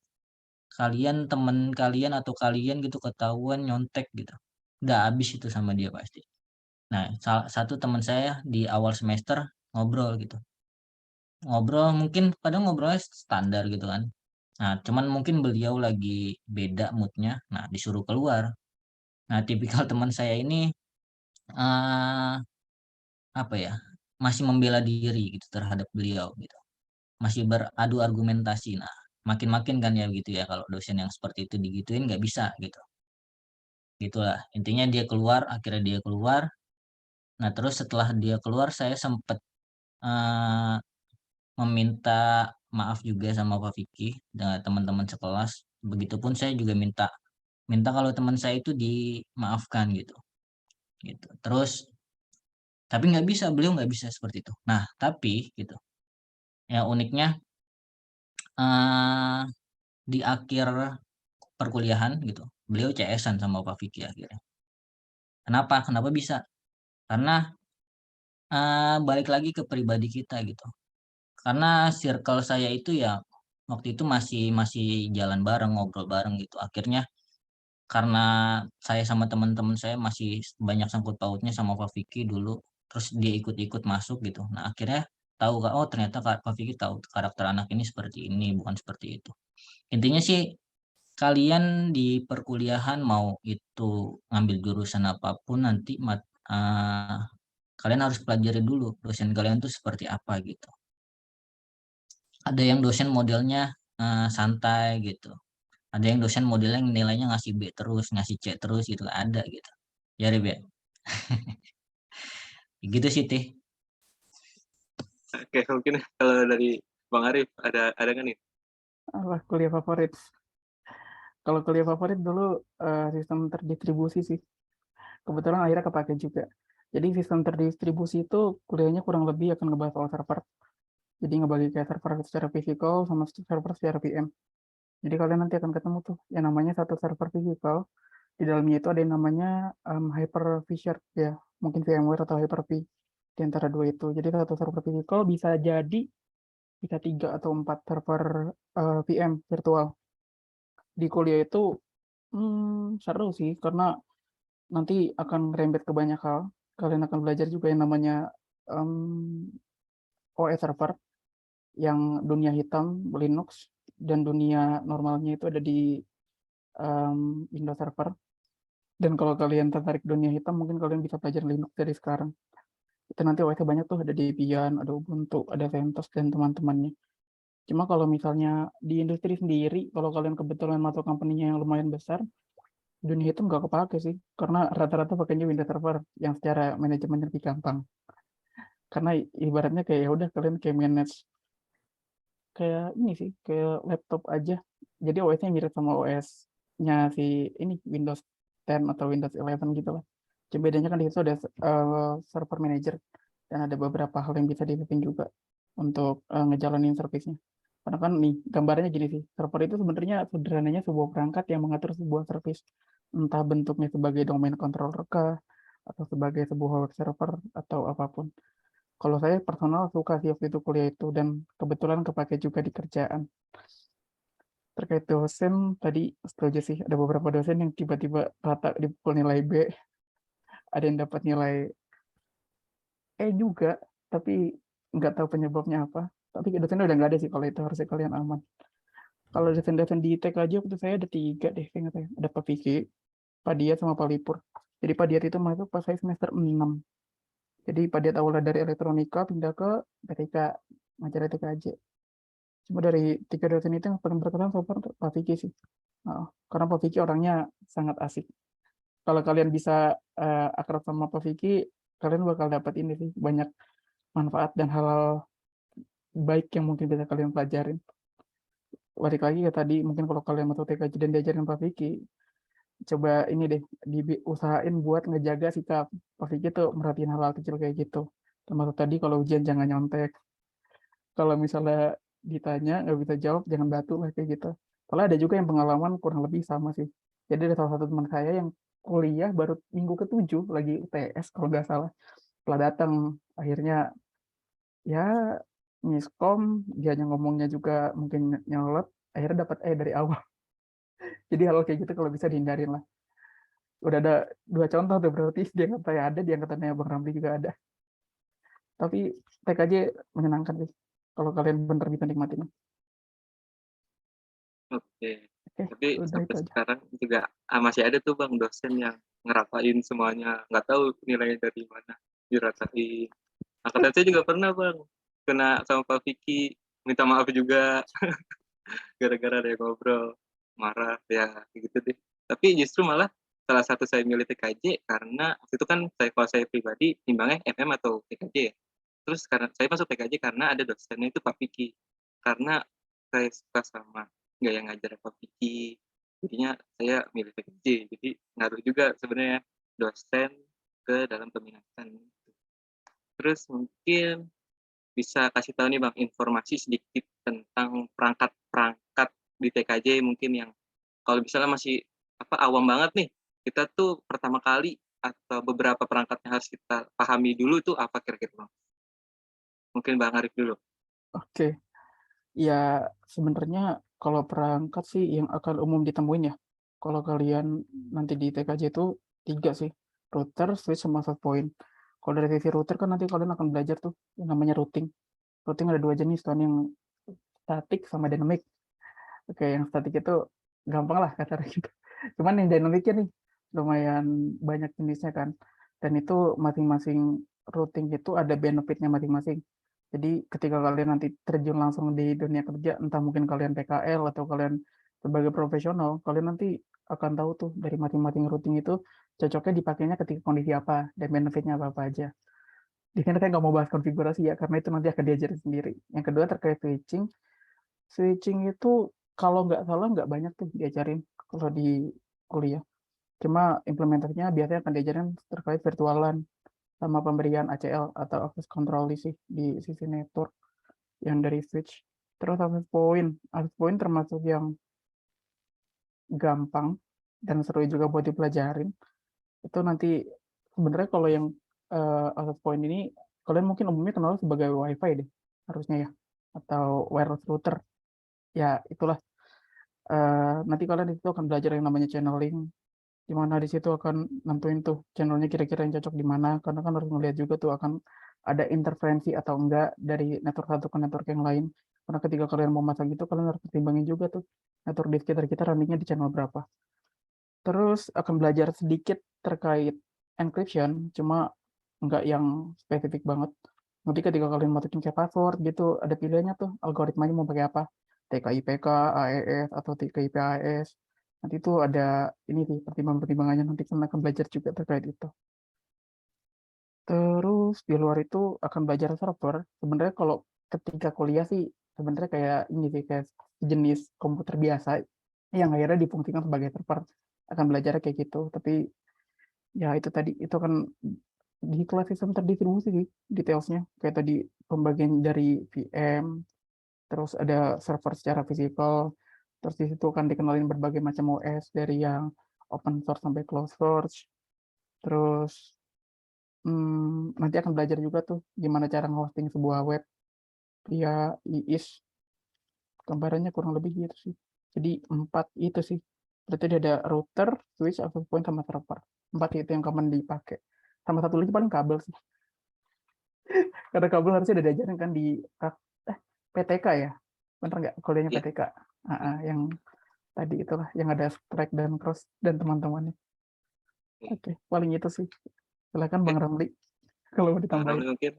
kalian temen kalian atau kalian gitu ketahuan nyontek gitu. Udah habis itu sama dia pasti. Nah, satu teman saya di awal semester ngobrol gitu. Ngobrol mungkin kadang ngobrolnya standar gitu kan. Nah, cuman mungkin beliau lagi beda moodnya. Nah, disuruh keluar. Nah, tipikal teman saya ini eh apa ya? Masih membela diri gitu terhadap beliau gitu. Masih beradu argumentasi. Nah, makin-makin kan ya gitu ya kalau dosen yang seperti itu digituin nggak bisa gitu. Gitulah. Intinya dia keluar, akhirnya dia keluar. Nah, terus setelah dia keluar saya sempat eh, meminta maaf juga sama Pak Vicky dengan teman-teman sekelas. Begitupun saya juga minta minta kalau teman saya itu dimaafkan gitu. Gitu. Terus tapi nggak bisa, beliau nggak bisa seperti itu. Nah, tapi gitu. Ya uniknya eh, di akhir perkuliahan gitu, beliau CS-an sama Pak Vicky akhirnya. Kenapa? Kenapa bisa? Karena balik lagi ke pribadi kita gitu. Karena circle saya itu ya waktu itu masih masih jalan bareng, ngobrol bareng gitu. Akhirnya karena saya sama teman-teman saya masih banyak sangkut pautnya sama Pak Vicky dulu, terus dia ikut-ikut masuk gitu. Nah, akhirnya tahu Kak, oh ternyata Pak Vicky tahu karakter anak ini seperti ini, bukan seperti itu. Intinya sih kalian di perkuliahan mau itu ngambil jurusan apapun nanti kalian harus pelajari dulu dosen kalian tuh seperti apa gitu. Ada yang dosen modelnya santai gitu. Ada yang dosen modelnya nilainya ngasih B terus, ngasih C terus gitu, ada gitu. Ya Rib ya. Gitu sih Tih. Oke, mungkin kalau dari Bang Arif ada nggak nih? Allah, kuliah favorit. Kalau kuliah favorit dulu sistem terdistribusi sih. Kebetulan akhirnya kepake juga. Jadi sistem terdistribusi itu kuliahnya kurang lebih akan ngebahas soal server. Jadi ngebagi kayak server secara physical sama server secara VM. Jadi kalian nanti akan ketemu tuh yang namanya satu server physical. Di dalamnya itu ada yang namanya Hyper-V ya, mungkin VMware atau Hyper-V di antara dua itu. Jadi satu server physical bisa jadi bisa 3 atau 4 server VM virtual. Di kuliah itu seru sih karena nanti akan ngerembet ke banyak hal. Kalian akan belajar juga yang namanya OS server yang dunia hitam Linux dan dunia normalnya itu ada di Windows Server. Dan kalau kalian tertarik dunia hitam, mungkin kalian bisa belajar Linux dari sekarang. Itu nanti OS-nya banyak tuh, ada Debian, ada Ubuntu, ada CentOS, dan teman-temannya. Cuma kalau misalnya di industri sendiri, kalau kalian kebetulan masuk company-nya yang lumayan besar, dunia hitam nggak kepake sih. Karena rata-rata pakainya Windows Server yang secara manajemen lebih gampang. Karena ibaratnya kayak ya udah kalian kayak manage kayak ini sih, kayak laptop aja. Jadi OS-nya mirip sama OS-nya si ini Windows 10 atau Windows 11 gitu lah. Cuma bedanya kan di situ ada server manager dan ada beberapa hal yang bisa di-setting juga untuk ngejalanin service-nya. Karena kan nih gambarnya gini sih, server itu sebenarnya sederhananya sebuah perangkat yang mengatur sebuah service. Entah bentuknya sebagai domain controller kah, atau sebagai sebuah web server atau apapun. Kalau saya personal suka sih waktu itu kuliah itu dan kebetulan kepake juga di kerjaan. Terkait dosen, tadi setuju sih ada beberapa dosen yang tiba-tiba rata dipukul nilai B, ada yang dapat nilai E juga, tapi nggak tahu penyebabnya apa. Tapi dosennya udah nggak ada sih kalau itu harusnya kalian aman. Kalau dosen-dosen di TKJ waktu saya ada 3 deh, saya ingat ya. Ada Pak Vicky, Pak Diat, sama Pak Lipur. Jadi Pak Diat itu masuk pas saya semester 6. Jadi Pak Diat awalnya dari elektronika pindah ke PTK, ngajar TKJ. Cuma dari 3 dosen itu yang paling berkesan so far Pak Vicky sih. Karena Pak Vicky orangnya sangat asik. Kalau kalian bisa akrab sama Pak Vicky, kalian bakal dapat ini sih, banyak manfaat dan hal-hal baik yang mungkin bisa kalian pelajarin. Balik lagi ya tadi, mungkin kalau kalian masuk TKJ dan diajarin Pak Vicky, coba ini deh, usahain buat ngejaga sikap. Pak Vicky tuh merhatiin hal-hal kecil kayak gitu. Termasuk tadi kalau ujian jangan nyontek. Kalau misalnya ditanya nggak bisa jawab, jangan batu lah kayak gitu. Soalnya ada juga yang pengalaman kurang lebih sama sih. Jadi ada salah satu teman saya yang kuliah baru minggu ke-7 lagi UTS kalau nggak salah. Setelah datang akhirnya ya miskom, dianya ngomongnya juga mungkin nyolot, akhirnya dapat E dari awal. Jadi hal kayak gitu kalau bisa dihindarin lah. Udah ada 2 contoh tuh berarti di angkatan saya ada, di angkatannya Bang Ramli juga ada. Tapi TKJ menyenangkan sih kalau kalian bener bisa nikmatin. Oke. Oke, Tapi udah sampai itu aja. sekarang juga masih ada tuh Bang dosen yang ngeratain semuanya, nggak tahu nilainya dari mana diratain. Angkatan saya juga pernah Bang kena sama Pak Vicky, minta maaf juga gara-gara ada yang ngobrol, marah ya gitu deh. Tapi justru malah salah satu saya milih TKJ karena waktu itu kan kalau saya pribadi timbangnya MM atau TKJ ya. Terus karena saya masuk TKJ karena ada dosennya itu Pak Vicky. Karena saya suka sama gaya ngajar Pak Vicky. Jadinya saya milih TKJ. Jadi ngaruh juga sebenarnya dosen ke dalam peminatan. Terus mungkin bisa kasih tahu nih Bang informasi sedikit tentang perangkat-perangkat di TKJ mungkin yang kalau misalnya masih awam banget nih, kita tuh pertama kali atau beberapa perangkat yang harus kita pahami dulu tuh apa kira-kira Bang? Mungkin Bang Arif dulu. Oke, ya sebenarnya kalau perangkat sih yang akan umum ditemuin ya. Kalau kalian nanti di TKJ itu 3 sih, router, switch, sama soft point. Kalau dari sisi router kan nanti kalian akan belajar tuh yang namanya routing. Routing ada 2 jenis kan, yang statik sama dynamic. Oke, yang statik itu gampang lah kasarnya gitu. Cuman yang dynamicnya nih lumayan banyak jenisnya kan. Dan itu masing-masing routing itu ada benefitnya masing-masing. Jadi ketika kalian nanti terjun langsung di dunia kerja, entah mungkin kalian PKL atau kalian sebagai profesional, kalian nanti akan tahu tuh dari masing-masing routing itu cocoknya dipakainya ketika kondisi apa dan benefitnya apa-apa aja. Di sini saya nggak mau bahas konfigurasi ya, karena itu nanti akan diajarin sendiri. Yang kedua terkait switching. Switching itu kalau nggak salah nggak banyak tuh diajarin kalau di kuliah. Cuma implementasinya biasanya akan diajarin terkait virtualan sama pemberian ACL atau access control di sisi network yang dari switch. Terus access point termasuk yang gampang dan seru juga buat dipelajarin. Itu nanti sebenarnya kalau yang access point ini kalian mungkin umumnya kenal sebagai WiFi deh harusnya ya, atau wireless router. Ya itulah. Nanti kalian di situ akan belajar yang namanya channeling, di mana di situ akan nentuin tuh channelnya kira-kira yang cocok di mana, karena kan harus melihat juga tuh akan ada interferensi atau enggak dari network satu ke network yang lain. Karena ketika kalian mau masang itu, kalian harus pertimbangin juga tuh network di sekitar kita runningnya di channel berapa. Terus akan belajar sedikit terkait encryption, cuma enggak yang spesifik banget. Nanti ketika kalian masukin kayak password gitu, ada pilihannya tuh algoritmanya mau pakai apa. TKIPK, AES, atau TKIP AES. Nanti itu ada ini sih pertimbangan-pertimbangannya, nanti kalian akan belajar juga terkait itu. Terus di luar itu akan belajar server. Sebenarnya kalau ketika kuliah sih sebenarnya kayak ini sih, kayak jenis komputer biasa yang akhirnya difungsikan sebagai server. Akan belajar kayak gitu. Tapi ya itu tadi itu kan di kelas sistem terdistribusi sih detailsnya. Kayak tadi pembagian dari VM, terus ada server secara fisikal, terus di situ akan dikenalin berbagai macam OS dari yang open source sampai closed source. Terus nanti akan belajar juga tuh gimana cara nge-hosting sebuah web via IIS. Gambarannya kurang lebih gitu sih. Jadi 4 itu sih. Berarti ada router, switch, access point, sama server. 4 itu yang common dipakai. Sama satu lagi paling kabel sih. Karena kabel harusnya udah diajarin kan di PTK ya. Bener nggak kuliahnya Iya. PTK? Yang tadi itulah yang ada strike dan cross dan teman-temannya. Oke, paling itu sih. Silakan Bang Ramli kalau mau Bang ditambahin. Ramli mungkin.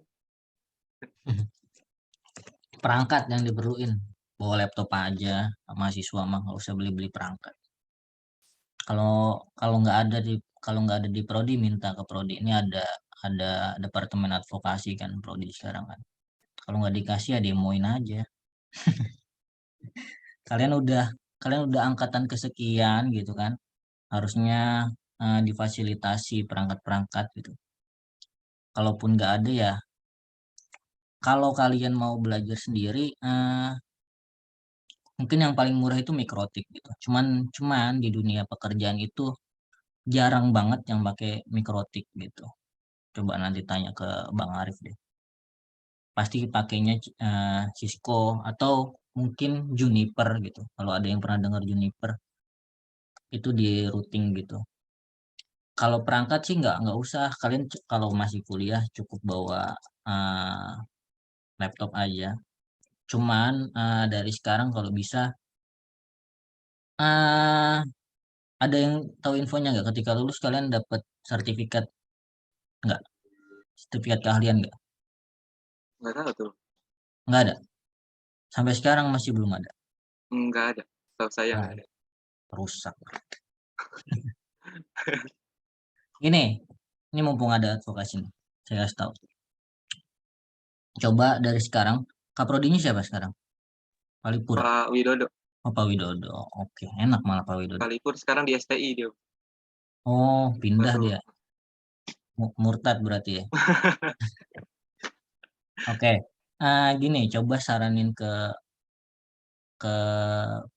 Perangkat yang diperluin, bawa laptop aja, mahasiswa mah nggak usah beli-beli perangkat. Kalau nggak ada di prodi, minta ke prodi. Ini ada departemen advokasi kan prodi sekarang kan. Kalau nggak dikasih ya demoin aja. Kalian udah angkatan kesekian gitu kan, harusnya difasilitasi perangkat-perangkat gitu. Kalaupun nggak ada ya, kalau kalian mau belajar sendiri, mungkin yang paling murah itu mikrotik gitu. Cuman di dunia pekerjaan itu jarang banget yang pakai mikrotik gitu. Coba nanti tanya ke Bang Arif deh. Pasti pakainya Cisco atau mungkin Juniper gitu. Kalau ada yang pernah dengar Juniper, itu di routing gitu. Kalau perangkat sih nggak usah. Kalian kalau masih kuliah cukup bawa uh, laptop aja. Cuman dari sekarang kalau bisa, uh, ada yang tahu infonya nggak? Ketika lulus kalian dapat sertifikat nggak? Sertifikat keahlian nggak? Nggak tahu tuh. Nggak ada. Sampai sekarang masih belum ada. Nggak ada. Tahu saya Nah, nggak ada. rusak. Ini mumpung ada advokasi nih. Saya kasih tahu. Coba dari sekarang, Kaprodinya siapa sekarang? Pak Lipur. Pak Widodo. Oh, Pak Widodo. Oke, enak malah Pak Widodo. Pak Lipur sekarang di STI dia. Oh, pindah Masuk. dia. Murtad berarti ya. Oke. Gini, coba saranin ke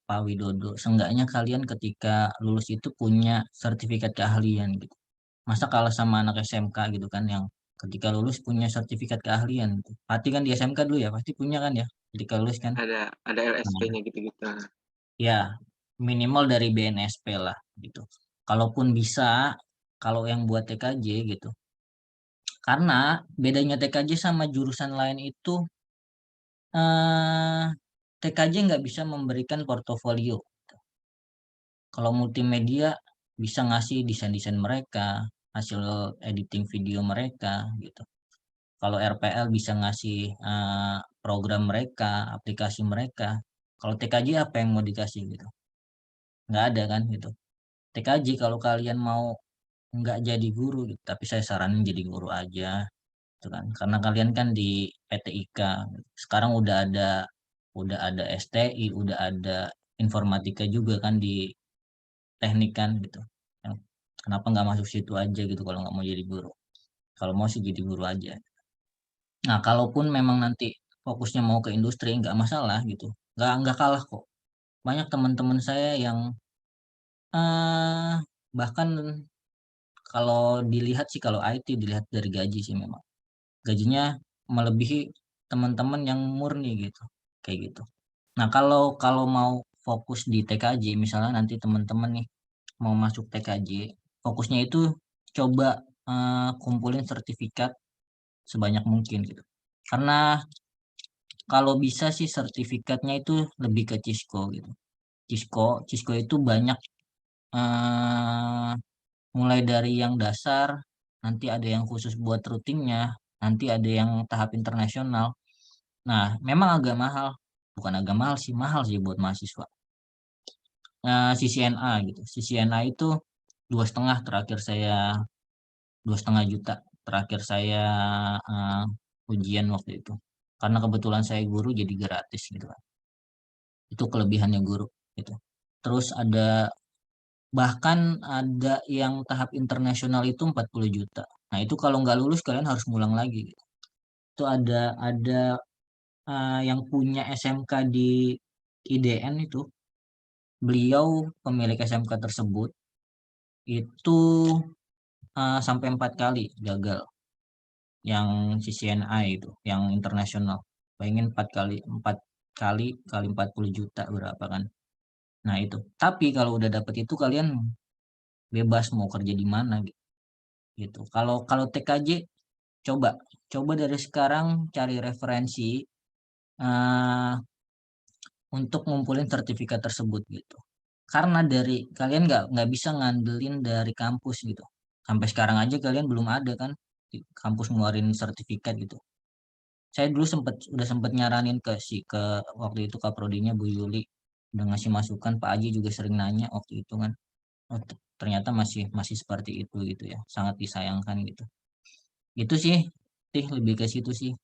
Pak Widodo. Seenggaknya kalian ketika lulus itu punya sertifikat keahlian gitu. Masa kalah sama anak SMK gitu kan yang ketika lulus punya sertifikat keahlian gitu. Pasti kan di SMK dulu ya, pasti punya kan ya ketika lulus kan. Ada Nah, LSP-nya gitu-gitu. ya, minimal dari BNSP lah gitu. Kalaupun bisa, kalau yang buat TKJ gitu. Karena bedanya TKJ sama jurusan lain itu eh TKJ nggak bisa memberikan portofolio. Kalau multimedia bisa ngasih desain-desain mereka, hasil editing video mereka gitu. Kalau RPL bisa ngasih program mereka, aplikasi mereka. Kalau TKJ apa yang mau dikasih gitu? nggak ada kan gitu. TKJ kalau kalian mau nggak jadi guru gitu, tapi saya saranin jadi guru aja gitu kan. Karena kalian kan di PTIK sekarang udah ada STI, udah ada informatika juga kan di teknik kan gitu. Ya, kenapa nggak masuk situ aja gitu kalau nggak mau jadi guru? Kalau mau sih jadi guru aja. Nah, kalaupun memang nanti fokusnya mau ke industri nggak masalah gitu. Nggak kalah kok. Banyak teman-teman saya yang eh bahkan kalau dilihat sih kalau IT dilihat dari gaji sih memang. Gajinya melebihi teman-teman yang murni gitu. Kayak gitu. Nah, kalau kalau mau fokus di TKJ, misalnya nanti teman-teman nih mau masuk TKJ, fokusnya itu coba kumpulin sertifikat sebanyak mungkin gitu. Karena kalau bisa sih sertifikatnya itu lebih ke Cisco gitu. Cisco itu banyak eh, mulai dari yang dasar, nanti ada yang khusus buat routingnya, nanti ada yang tahap internasional. Nah, memang agak mahal, bukan agak mahal sih buat mahasiswa. CCNA gitu, CCNA itu 2,5 terakhir saya 2,5 juta terakhir saya ujian waktu itu. Karena kebetulan saya guru jadi gratis gitu kan. Itu kelebihannya guru gitu. Terus bahkan ada yang tahap internasional itu 40 juta. Nah, itu kalau nggak lulus kalian harus ngulang lagi gitu. Itu ada yang punya SMK di IDN itu, beliau pemilik SMK tersebut itu sampai 4 kali gagal yang CCNI itu, yang internasional. Bayangin 4 kali 40 juta berapa kan? Nah, itu. Tapi kalau udah dapet itu kalian bebas mau kerja di mana gitu. Kalau kalau TKJ coba coba dari sekarang cari referensi eh, untuk ngumpulin sertifikat tersebut gitu. Karena dari kalian nggak bisa ngandelin dari kampus gitu. Sampai sekarang aja kalian belum ada kan di kampus ngeluarin sertifikat gitu. Saya dulu udah sempet nyaranin ke waktu itu Kaprodinya Bu Yuli, udah ngasih masukan, Pak Aji juga sering nanya waktu itu kan. Oh, ternyata masih masih seperti itu gitu ya, sangat disayangkan gitu. Itu sih, lebih ke situ sih.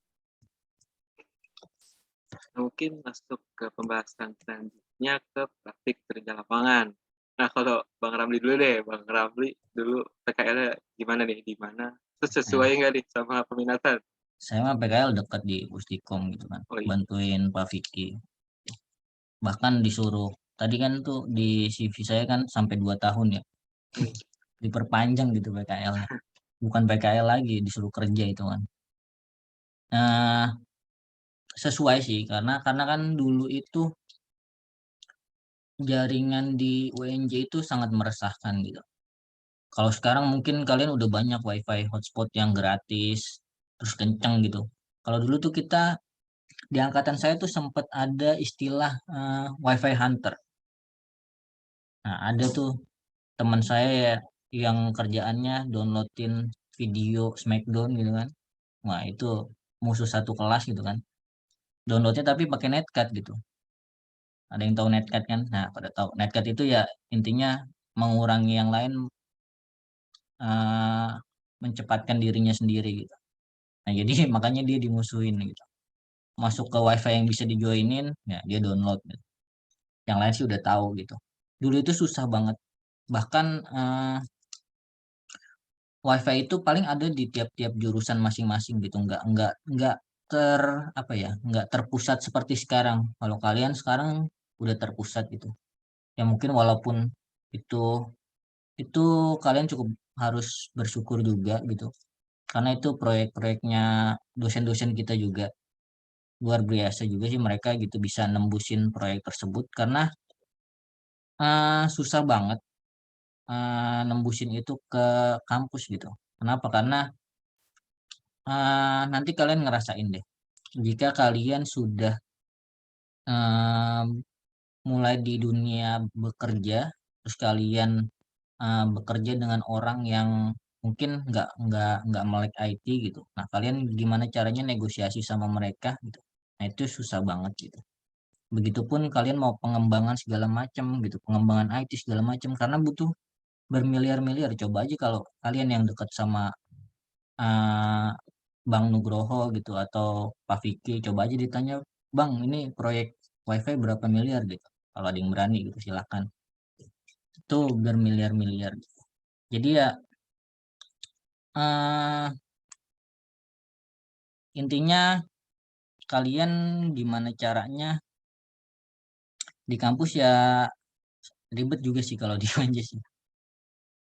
Mungkin masuk ke pembahasan selanjutnya ke praktik kerja lapangan. Nah, kalau Bang Ramli dulu deh, Bang Ramli dulu PKL-nya gimana nih, di mana? Terus Nah, sesuai nggak nih sama peminatan? saya mah PKL dekat di Pustikom gitu kan, Oh iya, bantuin Pak Vicky. Bahkan disuruh, tadi kan tuh di CV saya kan sampai 2 tahun ya, hmm, diperpanjang gitu PKL-nya. Bukan PKL lagi, disuruh kerja itu kan. Nah, sesuai sih, karena kan dulu itu jaringan di UNJ itu sangat meresahkan gitu. Kalau sekarang mungkin kalian udah banyak wifi hotspot yang gratis, terus kenceng gitu. Kalau dulu tuh kita di angkatan saya tuh sempat ada istilah wifi hunter. Nah, ada tuh teman saya ya yang kerjaannya downloadin video Smackdown gitu kan. Wah, itu musuh satu kelas gitu kan. Downloadnya tapi pakai netcat gitu. Ada yang tahu netcat kan? Nah, pada tahu netcat itu ya intinya mengurangi yang lain, eh, mencepatkan dirinya sendiri gitu. Nah, jadi makanya dia dimusuhin gitu. Masuk ke wifi yang bisa dijoinin, ya dia download gitu. Yang lain sih udah tahu gitu. Dulu itu susah banget. Bahkan wifi itu paling ada di tiap-tiap jurusan masing-masing gitu. Nggak ter apa ya, nggak terpusat seperti sekarang. Kalau kalian sekarang udah terpusat gitu. Ya mungkin walaupun itu itu kalian cukup harus bersyukur juga gitu. Karena itu proyek-proyeknya dosen-dosen kita juga luar biasa juga sih mereka gitu bisa nembusin proyek tersebut karena susah banget nembusin itu ke kampus gitu. Kenapa? Karena nanti kalian ngerasain deh. Jika kalian sudah em, mulai di dunia bekerja, terus kalian bekerja dengan orang yang mungkin nggak melek IT gitu. Nah, kalian gimana caranya negosiasi sama mereka gitu. Nah, itu susah banget gitu. Begitupun kalian mau pengembangan segala macam gitu, pengembangan IT segala macam karena butuh bermiliar-miliar. Coba aja kalau kalian yang dekat sama eh, Bang Nugroho gitu atau Pak Vicky, coba aja ditanya, Bang, ini proyek WiFi berapa miliar gitu. Kalau ada yang berani gitu silakan. Itu bermiliar-miliar. Jadi ya eh, intinya kalian gimana caranya di kampus ya ribet juga sih kalau di Manja sih.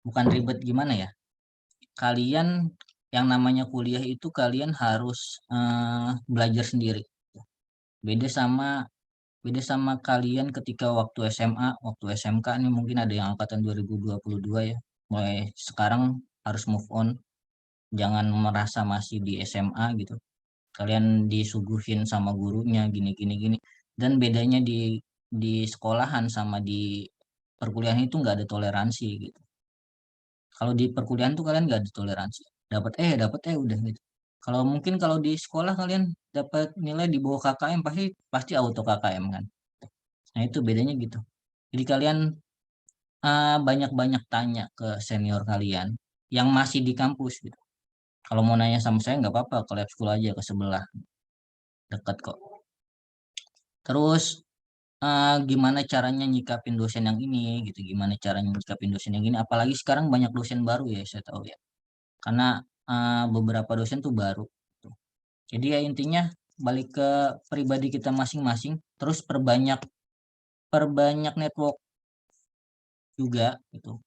Bukan ribet gimana ya? Kalian yang namanya kuliah itu kalian harus belajar sendiri. Beda sama beda sama kalian ketika waktu SMA, waktu SMK nih mungkin ada yang angkatan 2022 ya. Mulai sekarang harus move on, jangan merasa masih di SMA gitu. Kalian disuguhin sama gurunya gini gini gini. Dan bedanya di sekolahan sama di perkuliahan itu nggak ada toleransi gitu. Kalau di perkuliahan tuh kalian nggak ada toleransi. Dapat udah gitu. Kalau mungkin kalau di sekolah kalian dapat nilai di bawah KKM pasti pasti auto KKM kan. Nah itu bedanya gitu. Jadi kalian banyak-banyak tanya ke senior kalian yang masih di kampus gitu. Kalau mau nanya sama saya nggak apa-apa, ke lab school aja ke sebelah, dekat kok. Terus gimana caranya nyikapin dosen yang ini gitu, gimana caranya nyikapin dosen yang ini. Apalagi sekarang banyak dosen baru ya saya tahu ya. Karena beberapa dosen tuh baru. Gitu. Jadi ya intinya balik ke pribadi kita masing-masing, terus perbanyak perbanyak network juga gitu.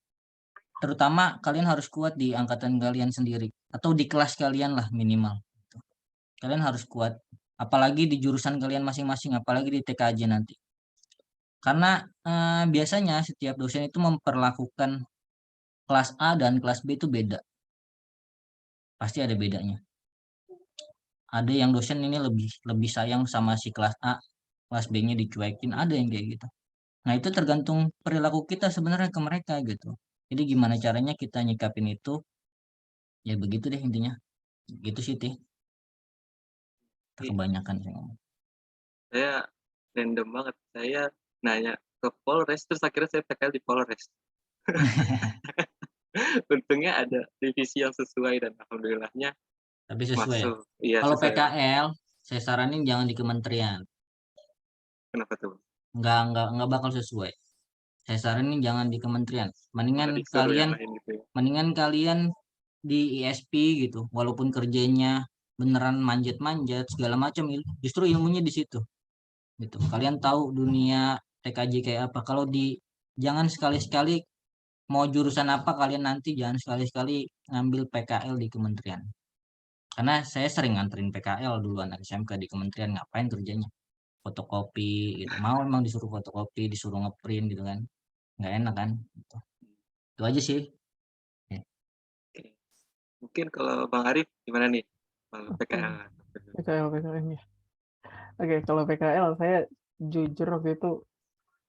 Terutama kalian harus kuat di angkatan kalian sendiri atau di kelas kalian lah minimal. Gitu. Kalian harus kuat, apalagi di jurusan kalian masing-masing, apalagi di TKJ nanti. Karena biasanya setiap dosen itu memperlakukan kelas A dan kelas B itu beda. Pasti ada bedanya. Ada yang dosen ini lebih lebih sayang sama si kelas A, kelas B-nya dicuekin, ada yang kayak gitu. Nah, itu tergantung perilaku kita sebenarnya ke mereka gitu. Jadi gimana caranya kita nyikapin itu? Ya begitu deh intinya. Gitu sih, Tih. Iya, Kebanyakan sih ngomong. saya random banget. Saya nanya ke Polres, terus akhirnya saya PKL di Polres. Untungnya ada divisi yang sesuai dan alhamdulillahnya Tapi sesuai ya. masuk. Iya, Kalau sesuai. PKL, saya saranin jangan di kementerian. Kenapa tuh? Nggak bakal sesuai. Saya saranin jangan di kementerian. Malah disuruh yang lain gitu ya. Mendingan kalian di ISP gitu. Walaupun kerjanya beneran manjat-manjat segala macam, justru ilmunya di situ. Gitu. Kalian tahu dunia TKJ kayak apa. Kalau di jangan sekali-sekali mau jurusan apa kalian nanti jangan sekali-sekali ngambil PKL di kementerian. Karena saya sering nganterin PKL dulu anak SMK di kementerian ngapain kerjanya? Fotokopi gitu. Mau emang disuruh fotokopi, disuruh ngeprint gitu kan. Nggak enak kan? Gitu. Itu aja sih. Ya. Oke. Mungkin kalau Bang Arif gimana nih? Oke, PKL. PKL, PKL ya. Oke, kalau PKL saya jujur waktu itu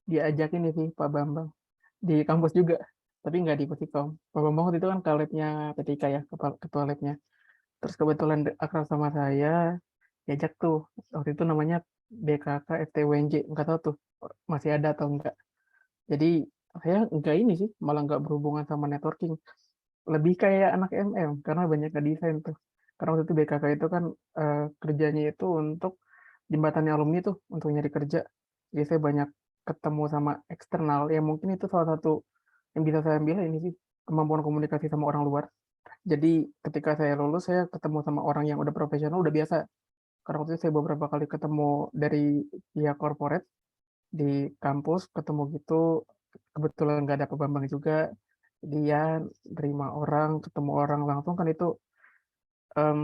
diajakin nih sih Pak Bambang di kampus juga, tapi nggak di Pusikom. Pak Bambang waktu itu kan ke labnya ketika ya, ketua labnya. Terus kebetulan akrab sama saya, diajak tuh. Waktu itu namanya BKK FTWNJ, nggak tahu tuh masih ada atau enggak. Jadi saya nggak ini sih, malah nggak berhubungan sama networking. Lebih kayak anak MM, karena banyak ngedesain tuh. Karena waktu itu BKK itu kan kerjanya itu untuk jembatannya alumni tuh, untuk nyari kerja. Jadi saya banyak ketemu sama eksternal, yang mungkin itu salah satu yang bisa saya ambil ini sih, kemampuan komunikasi sama orang luar. Jadi ketika saya lulus, saya ketemu sama orang yang udah profesional, udah biasa. Karena waktu itu saya beberapa kali ketemu dari pihak corporate di kampus, ketemu gitu, kebetulan nggak ada Pak Bambang juga, dia terima orang, ketemu orang langsung kan itu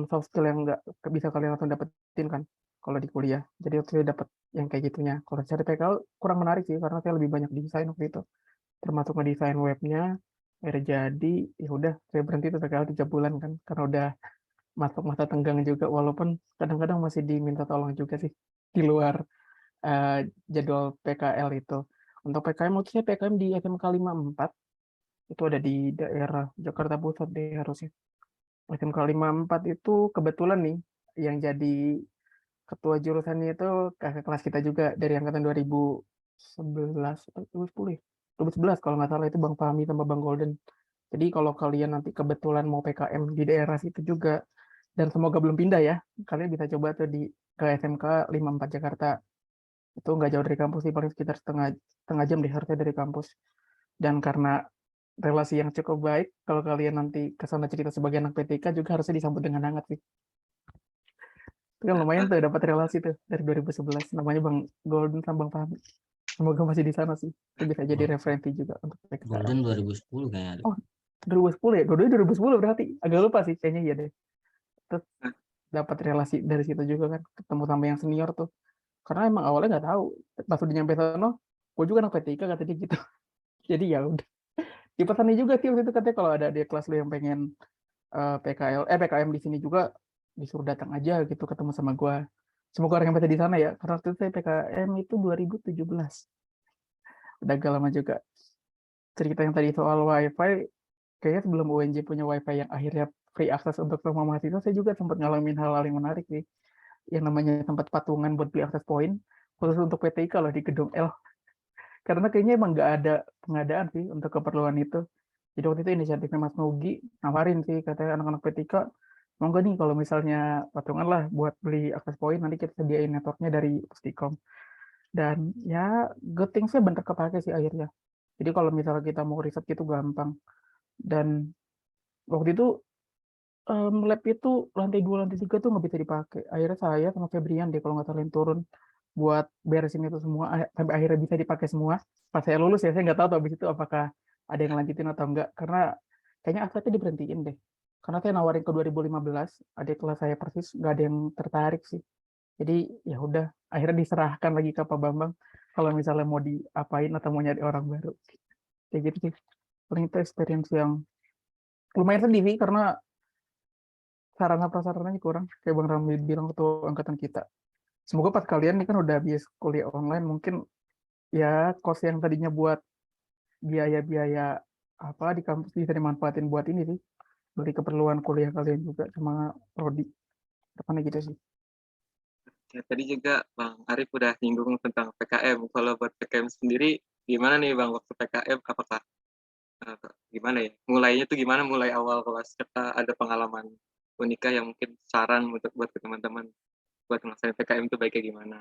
soft skill yang nggak bisa kalian langsung dapetin kan kalau di kuliah. Jadi waktu itu dapat yang kayak gitunya. Kalau cari PKL kurang menarik sih karena saya lebih banyak desain waktu itu, termasuk ngedesain webnya. Akhirnya jadi ya udah saya berhenti tuh PKL 3 bulan kan karena udah masuk masa tenggang juga, walaupun kadang-kadang masih diminta tolong juga sih di luar jadwal PKL itu. Untuk PKM maksudnya PKM di SMK 54 itu ada di daerah Jakarta Pusat deh harusnya. SMK 54 itu kebetulan nih yang jadi ketua jurusannya itu kakak kelas kita juga dari angkatan 2011 atau 2010 ya? 2011 kalau nggak salah itu Bang Fahmi sama Bang Golden. Jadi kalau kalian nanti kebetulan mau PKM di daerah situ juga dan semoga belum pindah ya, kalian bisa coba tuh ke SMK 54 Jakarta. Itu nggak jauh dari kampus sih, paling sekitar setengah jam deh harusnya dari kampus. Dan karena relasi yang cukup baik, kalau kalian nanti ke sana cerita sebagai anak PTK juga harusnya disambut dengan hangat sih. Itu kan lumayan tuh dapat relasi tuh dari 2011. Namanya Bang Golden sama Bang Fahmi. Semoga masih di sana sih. Itu bisa jadi referensi juga untuk PTK. Golden 2010 kayaknya ada. Oh, 2010 ya? Gue 2010 berarti. Agak lupa sih, kayaknya iya deh. Terus dapat relasi dari situ juga kan. Ketemu sama yang senior tuh. Karena emang awalnya nggak tahu. Pas udah nyampe sana, gue juga anak PTK kata dia gitu. Jadi ya udah. Dipesannya juga sih waktu itu katanya kalau ada adik kelas lu yang pengen PKM di sini juga disuruh datang aja gitu ketemu sama gue. Semoga orang yang baca di sana ya. Karena waktu itu saya PKM itu 2017. Udah agak lama juga. Cerita yang tadi soal WiFi, kayaknya sebelum UNJ punya WiFi yang akhirnya free access untuk semua mahasiswa, saya juga sempat ngalamin hal-hal yang menarik sih. Yang namanya sempat patungan buat beli akses point, khusus untuk PTIK loh di gedung L. Karena kayaknya emang nggak ada pengadaan sih untuk keperluan itu. Jadi waktu itu inisiatifnya Mas Nugi nawarin sih, katanya anak-anak PTIK, mau nggak nih kalau misalnya patungan lah buat beli akses point, nanti kita sediain networknya dari Pustikom. Dan ya good things-nya bener kepake sih akhirnya. Jadi kalau misalnya kita mau riset gitu gampang. Dan waktu itu lab itu lantai 2, lantai 3 tuh nggak bisa dipakai. Akhirnya saya sama Febrian deh kalau nggak salah yang turun buat beresin itu semua sampai akhirnya bisa dipakai semua. Pas saya lulus ya, saya nggak tahu tuh habis itu apakah ada yang lanjutin atau enggak. Karena kayaknya aktifnya diberhentiin deh. Karena saya nawarin ke 2015, adik kelas saya persis nggak ada yang tertarik sih. Jadi ya udah, akhirnya diserahkan lagi ke Pak Bambang kalau misalnya mau diapain atau mau nyari orang baru. Kayak gitu sih. Paling itu experience yang lumayan sedih sih karena sarana prasarananya kurang. Kayak Bang Ramli bilang ketua angkatan kita. Semoga pas kalian nih kan udah habis kuliah online, mungkin ya kos yang tadinya buat biaya-biaya apa di kampus bisa dimanfaatin buat ini sih. Beli keperluan kuliah kalian juga sama prodi. Depannya gitu sih. Ya, tadi juga Bang Arif udah nyinggung tentang PKM. Kalau buat PKM sendiri, gimana nih Bang waktu PKM? Apakah gimana ya? Mulainya tuh gimana? Mulai awal kelas kita ada pengalaman unikah yang mungkin saran untuk buat ke teman-teman buat melaksanakan PKM itu baiknya gimana?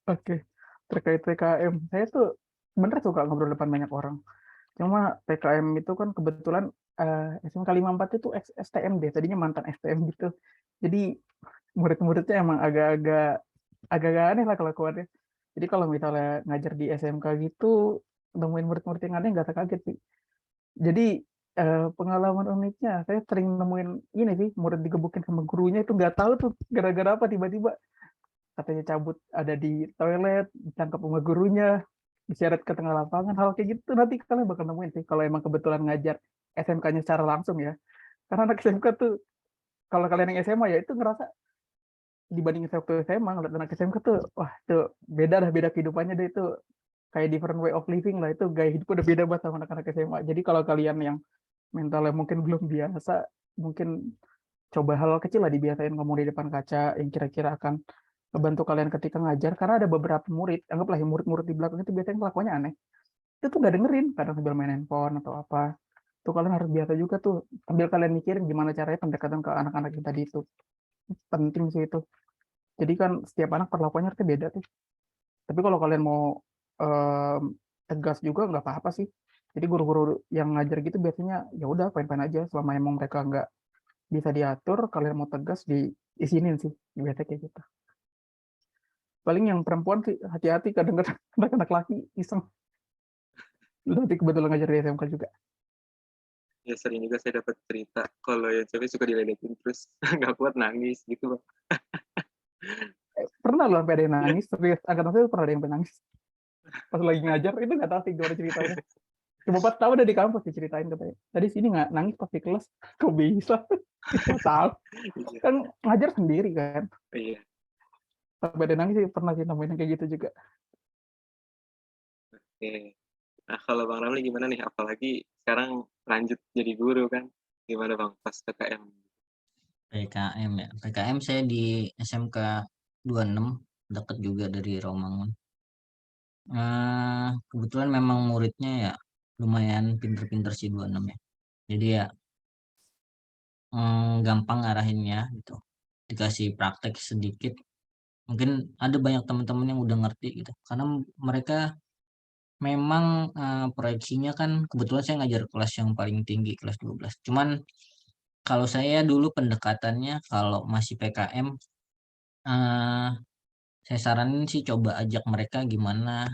Oke, terkait PKM, saya tuh sebenarnya suka ngobrol depan banyak orang. Cuma PKM itu kan kebetulan SMK 54 itu STM deh, tadinya mantan STM gitu. Jadi murid-muridnya emang agak-agak aneh lah kelakuannya. Jadi kalau misalnya ngajar di SMK gitu, nemuin murid-murid yang aneh nggak usah kaget sih. Jadi pengalaman uniknya, saya sering nemuin ini sih, murid digebukin sama gurunya itu nggak tahu tuh gara-gara apa tiba-tiba katanya cabut ada di toilet, ditangkap sama gurunya, diseret ke tengah lapangan, hal kayak gitu nanti kalian bakal nemuin sih kalau emang kebetulan ngajar SMK-nya secara langsung ya. Karena anak SMK tuh, kalau kalian yang SMA ya itu ngerasa dibandingin waktu SMA ngeliat anak SMK tuh, wah tuh beda kehidupannya deh itu kayak different way of living lah, itu gaya hidup udah beda banget sama anak-anak SMA. Jadi kalau kalian yang mentalnya mungkin belum biasa, mungkin coba hal kecil lah dibiasain ngomong di depan kaca yang kira-kira akan membantu kalian ketika ngajar. Karena ada beberapa murid, anggaplah yang murid-murid di belakang itu biasanya kelakuannya aneh, itu tuh nggak dengerin, kadang sambil main handphone atau apa. Tuh kalian harus biasa juga tuh sambil kalian mikirin gimana caranya pendekatan ke anak-anak yang tadi itu. Penting sih itu. Jadi kan setiap anak perlakuannya harusnya beda tuh. Tapi kalau kalian mau tegas juga nggak apa-apa sih. Jadi guru-guru yang ngajar gitu biasanya ya udah fine-fine aja selama emang mereka nggak bisa diatur. Kalian mau tegas diizinin sih, biasanya kayak gitu. Paling yang perempuan sih hati-hati, kadang-kadang anak-anak laki iseng. Nanti kebetulan ngajar di SMK juga. Ya sering juga saya dapat cerita kalau yang cewek suka diledekin terus nggak kuat nangis gitu Bang. Pernah loh sampai ada yang nangis, serius. Angkatan saya pernah ada yang nangis. Pas lagi ngajar, itu nggak tahu sih gimana ceritanya. Cuma pas tahu udah di kampus diceritain katanya. Tadi sini nggak nangis pas di kelas, kok bisa? Nggak tahu. Iya. Kan ngajar sendiri kan. Iya. Sampai ada nangis sih pernah sih nemuin kayak gitu juga. Oke. Nah, kalau Bang Ramli gimana nih? Apalagi sekarang lanjut jadi guru kan? Gimana Bang pas PKM? PKM ya. PKM saya di SMK 26, deket juga dari Romangun. Kebetulan memang muridnya ya lumayan pinter-pinter sih 26 ya. Jadi ya gampang arahinnya gitu. Dikasih praktek sedikit, mungkin ada banyak teman-teman yang udah ngerti gitu. Karena mereka memang proyeksinya kan kebetulan saya ngajar kelas yang paling tinggi, kelas 12. Cuman kalau saya dulu pendekatannya kalau masih PKM, eh, saya saranin sih coba ajak mereka gimana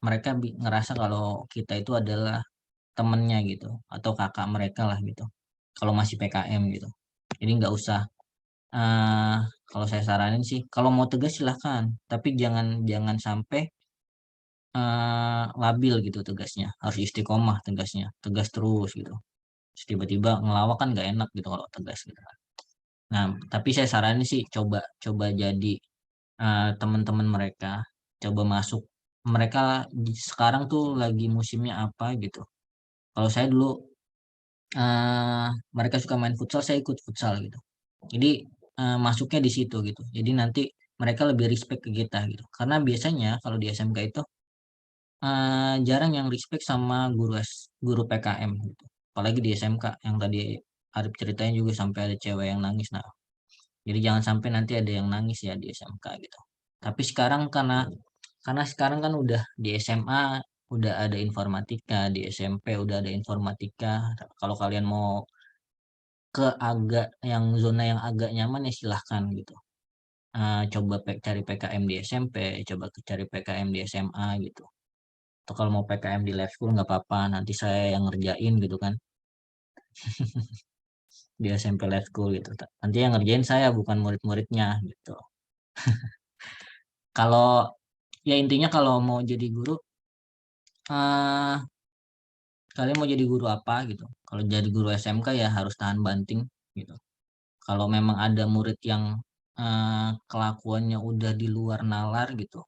mereka ngerasa kalau kita itu adalah temennya gitu atau kakak mereka lah gitu. Kalau masih PKM gitu. Jadi nggak usah kalau saya saranin sih kalau mau tegas silahkan, tapi jangan jangan sampai labil gitu tegasnya. Harus istiqomah tegasnya, tegas terus gitu. Terus tiba-tiba ngelawak kan nggak enak gitu kalau tegas gitu kan. Nah, tapi saya saranin sih coba coba jadi teman-teman mereka, coba masuk. Mereka sekarang tuh lagi musimnya apa gitu. Kalau saya dulu mereka suka main futsal, saya ikut futsal gitu. Jadi masuknya di situ gitu. Jadi nanti mereka lebih respect ke kita gitu. Karena biasanya kalau di SMK itu jarang yang respect sama guru PKM gitu. Apalagi di SMK yang tadi Arif ceritain juga sampai ada cewek yang nangis. Nah, jadi jangan sampai nanti ada yang nangis ya di SMK gitu. Tapi sekarang karena sekarang kan udah di SMA udah ada informatika, di SMP udah ada informatika. Kalau kalian mau ke agak yang zona yang agak nyaman ya silahkan gitu. Coba cari PKM di SMP, coba cari PKM di SMA gitu. Atau kalau mau PKM di lab school nggak apa-apa, nanti saya yang ngerjain gitu kan di SMP lab school gitu. Nanti yang ngerjain saya bukan murid-muridnya gitu. Kalau ya intinya kalau mau jadi guru, eh kalian mau jadi guru apa gitu. Kalau jadi guru SMK ya harus tahan banting gitu. Kalau memang ada murid yang kelakuannya udah di luar nalar gitu,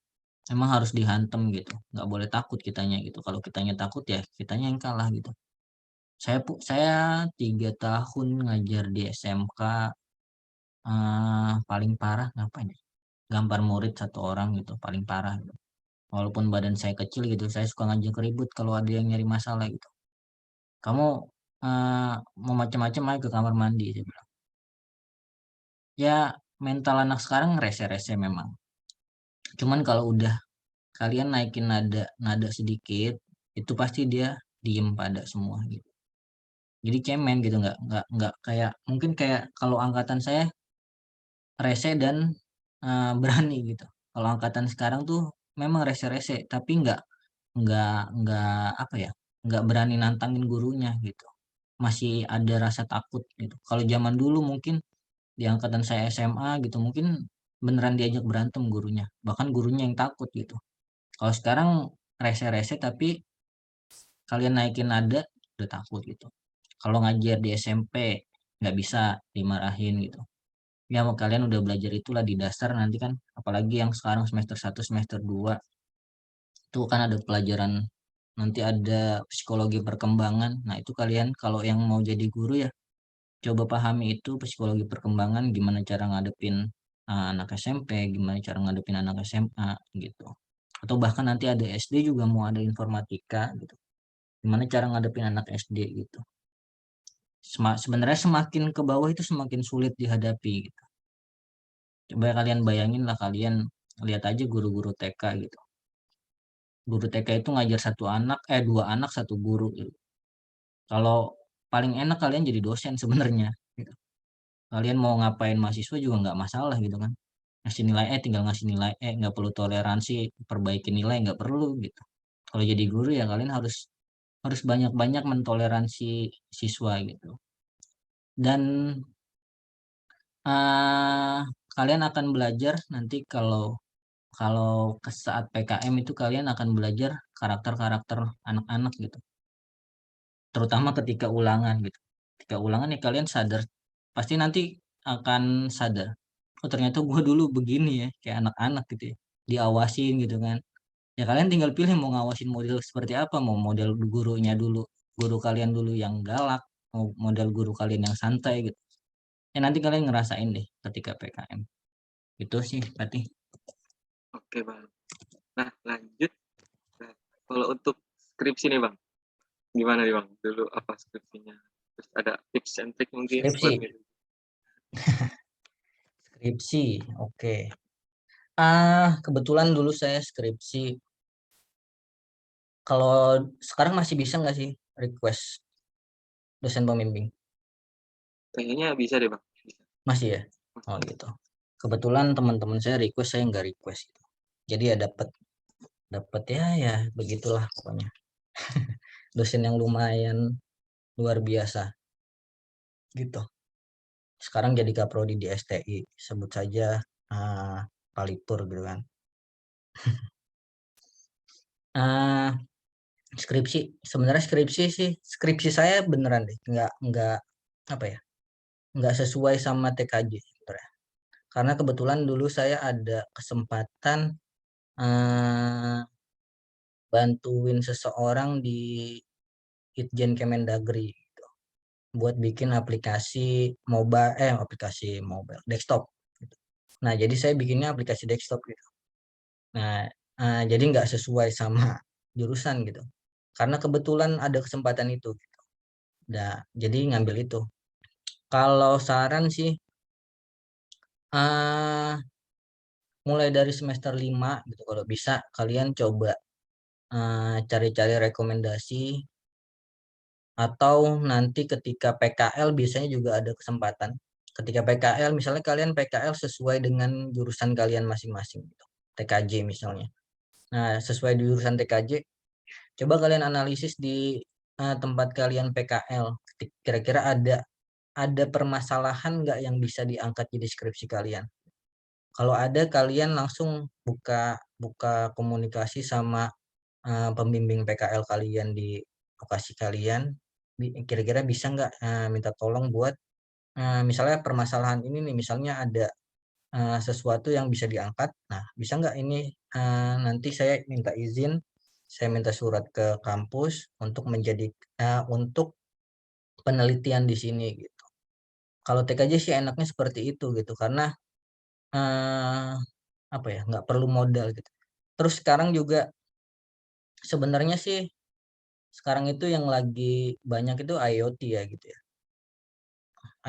memang harus dihantem gitu. Nggak boleh takut kitanya gitu. Kalau kitanya takut ya kitanya yang kalah gitu. Saya 3 tahun ngajar di SMK, paling parah ngapain ya? Gampar murid 1 orang gitu, paling parah gitu. Walaupun badan saya kecil gitu, saya suka ngajak ribut kalau ada yang nyari masalah gitu. Kamu mau macam-macam aja ke kamar mandi, saya bilang. Ya mental anak sekarang rese-rese memang. Cuman kalau udah kalian naikin nada nada sedikit, itu pasti dia diem pada semua gitu. Jadi cemen gitu, nggak kayak mungkin kayak kalau angkatan saya rese dan berani gitu. Kalau angkatan sekarang tuh memang rese-rese, tapi nggak apa ya, nggak berani nantangin gurunya gitu. Masih ada rasa takut gitu. Kalau zaman dulu mungkin di angkatan saya SMA gitu, mungkin beneran diajak berantem gurunya. Bahkan gurunya yang takut gitu. Kalau sekarang rese-rese tapi kalian naikin nada udah takut gitu. Kalau ngajar di SMP nggak bisa dimarahin gitu. Ya kalian udah belajar itulah di dasar nanti kan, apalagi yang sekarang semester 1 semester 2 itu kan ada pelajaran, nanti ada psikologi perkembangan. Nah itu kalian kalau yang mau jadi guru ya coba pahami itu psikologi perkembangan, gimana cara ngadepin anak SMP, gimana cara ngadepin anak SMA gitu. Atau bahkan nanti ada SD juga mau ada informatika gitu. Gimana cara ngadepin anak SD gitu. Sebenarnya semakin ke bawah itu semakin sulit dihadapi gitu. Coba kalian bayangin lah, kalian lihat aja guru-guru TK gitu. Guru TK itu ngajar 2 anak 1 guru gitu. Kalau paling enak kalian jadi dosen sebenarnya gitu. Kalian mau ngapain mahasiswa juga nggak masalah gitu kan. Ngasih nilai tinggal ngasih nilai nggak perlu toleransi, perbaiki nilai nggak perlu gitu. Kalau jadi guru ya kalian harus harus banyak-banyak mentoleransi siswa gitu. Dan ah, kalian akan belajar nanti kalau kalau ke saat PKM itu kalian akan belajar karakter-karakter anak-anak gitu. Terutama ketika ulangan gitu. Ketika ulangan ya kalian sadar, pasti nanti akan sadar. Oh ternyata gue dulu begini ya, kayak anak-anak gitu ya. Diawasin gitu kan. Ya kalian tinggal pilih mau ngawasin model seperti apa, mau model gurunya dulu, guru kalian dulu yang galak, mau model guru kalian yang santai gitu. Ya nanti kalian ngerasain deh ketika PKM. Itu sih, Fatih. Oke, Bang. Nah, lanjut. Nah, kalau untuk skripsi nih, Bang. Gimana nih, Bang? Dulu apa skripsinya? Terus ada tips and trick mungkin buat Skripsi. gitu. Skripsi, oke. Kebetulan dulu saya skripsi. Kalau sekarang masih bisa nggak sih request dosen pembimbing? Kayaknya bisa deh, Bang. Bisa. Masih ya? Oh gitu. Kebetulan teman-teman saya request, saya nggak request gitu. Jadi ya dapat ya begitulah pokoknya. Dosen yang lumayan luar biasa gitu. Sekarang jadi kaprodi di STI, sebut saja Pak Lipur gitu kan. Skripsi, sebenarnya skripsi saya beneran deh, nggak apa ya, nggak sesuai sama TKJ sebenarnya. Karena kebetulan dulu saya ada kesempatan bantuin seseorang di Itjen Kemendagri gitu, buat bikin aplikasi mobile desktop gitu. Nah, jadi saya bikinnya aplikasi desktop gitu. Nah, jadi nggak sesuai sama jurusan gitu. Karena kebetulan ada kesempatan itu gitu. Nah, jadi ngambil itu. Kalau saran sih mulai dari semester 5 gitu, kalau bisa kalian coba cari-cari rekomendasi, atau nanti ketika PKL biasanya juga ada kesempatan. Ketika PKL, misalnya kalian PKL sesuai dengan jurusan kalian masing-masing gitu. TKJ misalnya. Nah, sesuai jurusan TKJ, coba kalian analisis di tempat kalian PKL. Kira-kira ada permasalahan nggak yang bisa diangkat di deskripsi kalian? Kalau ada, kalian langsung buka komunikasi sama pembimbing PKL kalian di lokasi kalian. Kira-kira bisa nggak minta tolong buat misalnya permasalahan ini nih, misalnya ada sesuatu yang bisa diangkat. Nah, bisa nggak ini nanti saya minta izin, saya minta surat ke kampus untuk untuk penelitian di sini gitu. Kalau TKJ sih enaknya seperti itu gitu, karena apa ya, nggak perlu modal gitu. Terus sekarang juga sebenarnya sih sekarang itu yang lagi banyak itu IoT ya gitu ya,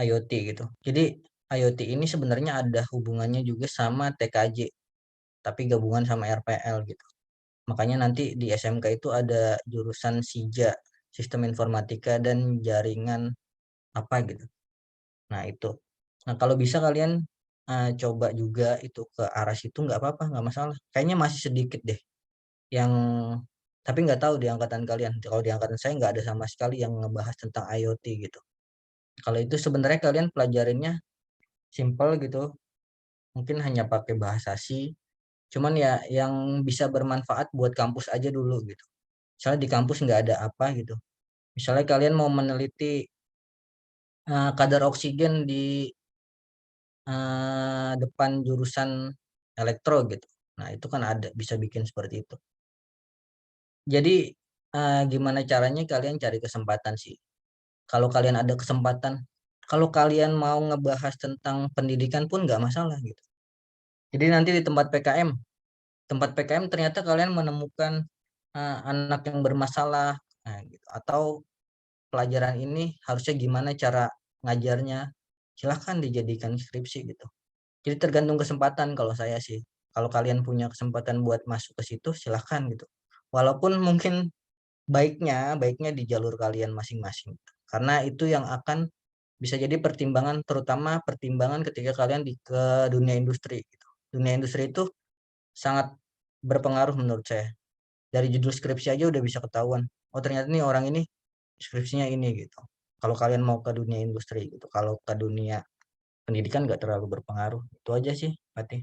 IoT gitu. Jadi IoT ini sebenarnya ada hubungannya juga sama TKJ, tapi gabungan sama RPL gitu. Makanya nanti di SMK itu ada jurusan SIJA, Sistem Informatika dan Jaringan apa gitu. Nah itu. Nah kalau bisa kalian coba juga itu ke arah situ, nggak apa-apa, nggak masalah. Kayaknya masih sedikit deh yang, tapi nggak tahu di angkatan kalian. Kalau di angkatan saya nggak ada sama sekali yang ngebahas tentang IoT gitu. Kalau itu sebenarnya kalian pelajarinnya simple gitu, mungkin hanya pakai bahasa C, cuman ya yang bisa bermanfaat buat kampus aja dulu gitu. Misalnya di kampus nggak ada apa gitu. Misalnya kalian mau meneliti kadar oksigen di depan jurusan elektro gitu. Nah itu kan ada, bisa bikin seperti itu. Jadi gimana caranya kalian cari kesempatan sih. Kalau kalian ada kesempatan, kalau kalian mau ngebahas tentang pendidikan pun nggak masalah gitu. Jadi nanti di tempat PKM ternyata kalian menemukan anak yang bermasalah, gitu. Atau pelajaran ini harusnya gimana cara ngajarnya, silahkan dijadikan skripsi gitu. Jadi tergantung kesempatan kalau saya sih. Kalau kalian punya kesempatan buat masuk ke situ, silahkan gitu. Walaupun mungkin baiknya di jalur kalian masing-masing. Karena itu yang akan bisa jadi pertimbangan, terutama pertimbangan ketika kalian ke dunia industri gitu. Dunia industri itu sangat berpengaruh menurut saya. Dari judul skripsi aja udah bisa ketahuan. Oh ternyata nih orang ini skripsinya ini gitu. Kalau kalian mau ke dunia industri gitu. Kalau ke dunia pendidikan nggak terlalu berpengaruh. Itu aja sih, Fatih.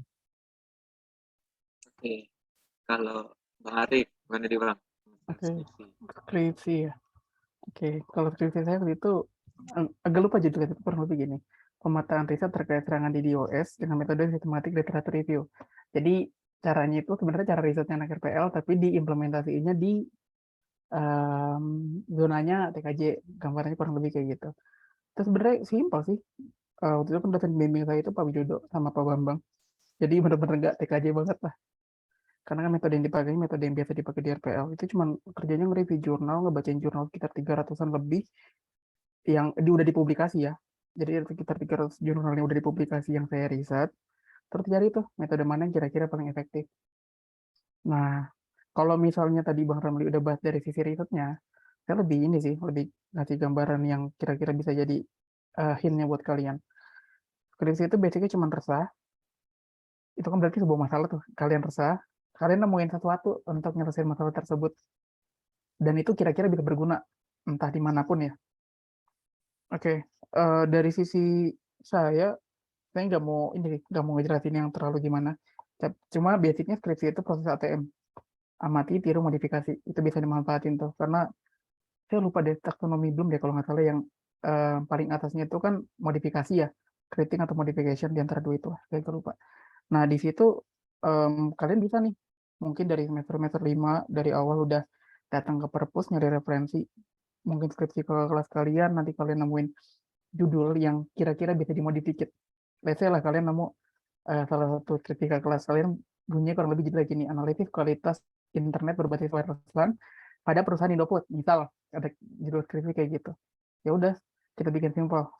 Oke. Kalau Bang Arif, gimana nih, Bang? Oke, Skripsi. skripsi ya. Oke, kalau skripsi saya waktu itu agak lupa judulnya, tapi kurang lebih gini. Pemetaan riset terkait serangan DDoS dengan metode sistematik literatur review. Jadi caranya itu sebenarnya cara risetnya anak RPL, tapi diimplementasinya di zonanya TKJ, gambarnya kurang lebih kayak gitu. Terus sebenarnya simpel sih. Waktu itu kan dosen bimbing saya itu Pak Widodo sama Pak Bambang. Jadi bener-bener nggak TKJ banget lah. Karena kan metode yang dipakai metode yang biasa dipakai di RPL. Itu cuma kerjanya nge-review jurnal, ngebacain jurnal sekitar 300-an lebih yang udah dipublikasi ya. Jadi sekitar 300 jurnal yang udah dipublikasi yang saya riset. Terus cari tuh metode mana yang kira-kira paling efektif. Nah, kalau misalnya tadi Bang Ramli udah bahas dari sisi risetnya, saya lebih ini sih, lebih ngasih gambaran yang kira-kira bisa jadi hint-nya buat kalian. Skripsi itu basicnya cuma resah, itu kan berarti sebuah masalah tuh. Kalian resah, kalian nemuin sesuatu untuk nyelesain masalah tersebut. Dan itu kira-kira bisa berguna, entah dimanapun ya. Oke, dari sisi saya nggak mau ini, nggak mau ngejelasin yang terlalu gimana. Cuma basicnya skripsi itu proses ATM. Amati, tiru, modifikasi. Itu bisa dimanfaatin tuh. Karena saya lupa deh taksonomi belum deh kalau nggak salah yang paling atasnya itu kan modifikasi ya. Creating atau modification di antara dua itu. Saya lupa. Nah, di situ kalian bisa nih, mungkin dari semester 5 dari awal udah datang ke perpus, nyari referensi, mungkin skripsi ke kelas kalian, nanti kalian nemuin judul yang kira-kira bisa dimodifikasi. Let's say lah kalian nemu salah satu skripsi ke kelas kalian bunyinya kurang lebih judulnya gini, analisis kualitas internet berbasis wireless LAN pada perusahaan Indofood. Misal ada judul skripsi kayak gitu. Ya udah, kita bikin simpel.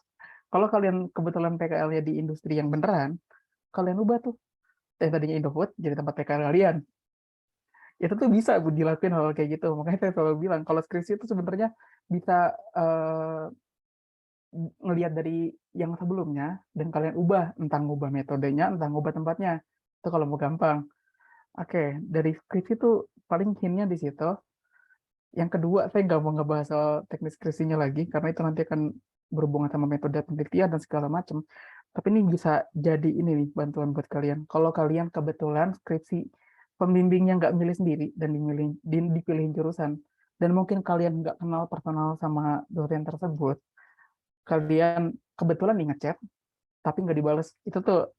Kalau kalian kebetulan PKL-nya di industri yang beneran, kalian ubah tuh tadinya Indofood jadi tempat PKL kalian. Itu tuh bisa dilakuin hal kayak gitu. Makanya saya selalu bilang kalau skripsi itu sebenarnya bisa ngelihat dari yang sebelumnya dan kalian ubah, entah ngubah metodenya, entah ngubah tempatnya. Itu kalau mau gampang. Oke, dari skripsi itu paling hintnya di situ. Yang kedua, saya nggak mau ngebahas soal teknis skripsinya lagi karena itu nanti akan berhubungan sama metode penelitian dan segala macam. Tapi ini bisa jadi ini nih bantuan buat kalian. Kalau kalian kebetulan skripsi pembimbingnya nggak milih sendiri dan dipilihin jurusan, dan mungkin kalian nggak kenal personal sama dosen tersebut, kalian kebetulan nih ngechat, tapi nggak dibales, itu tuh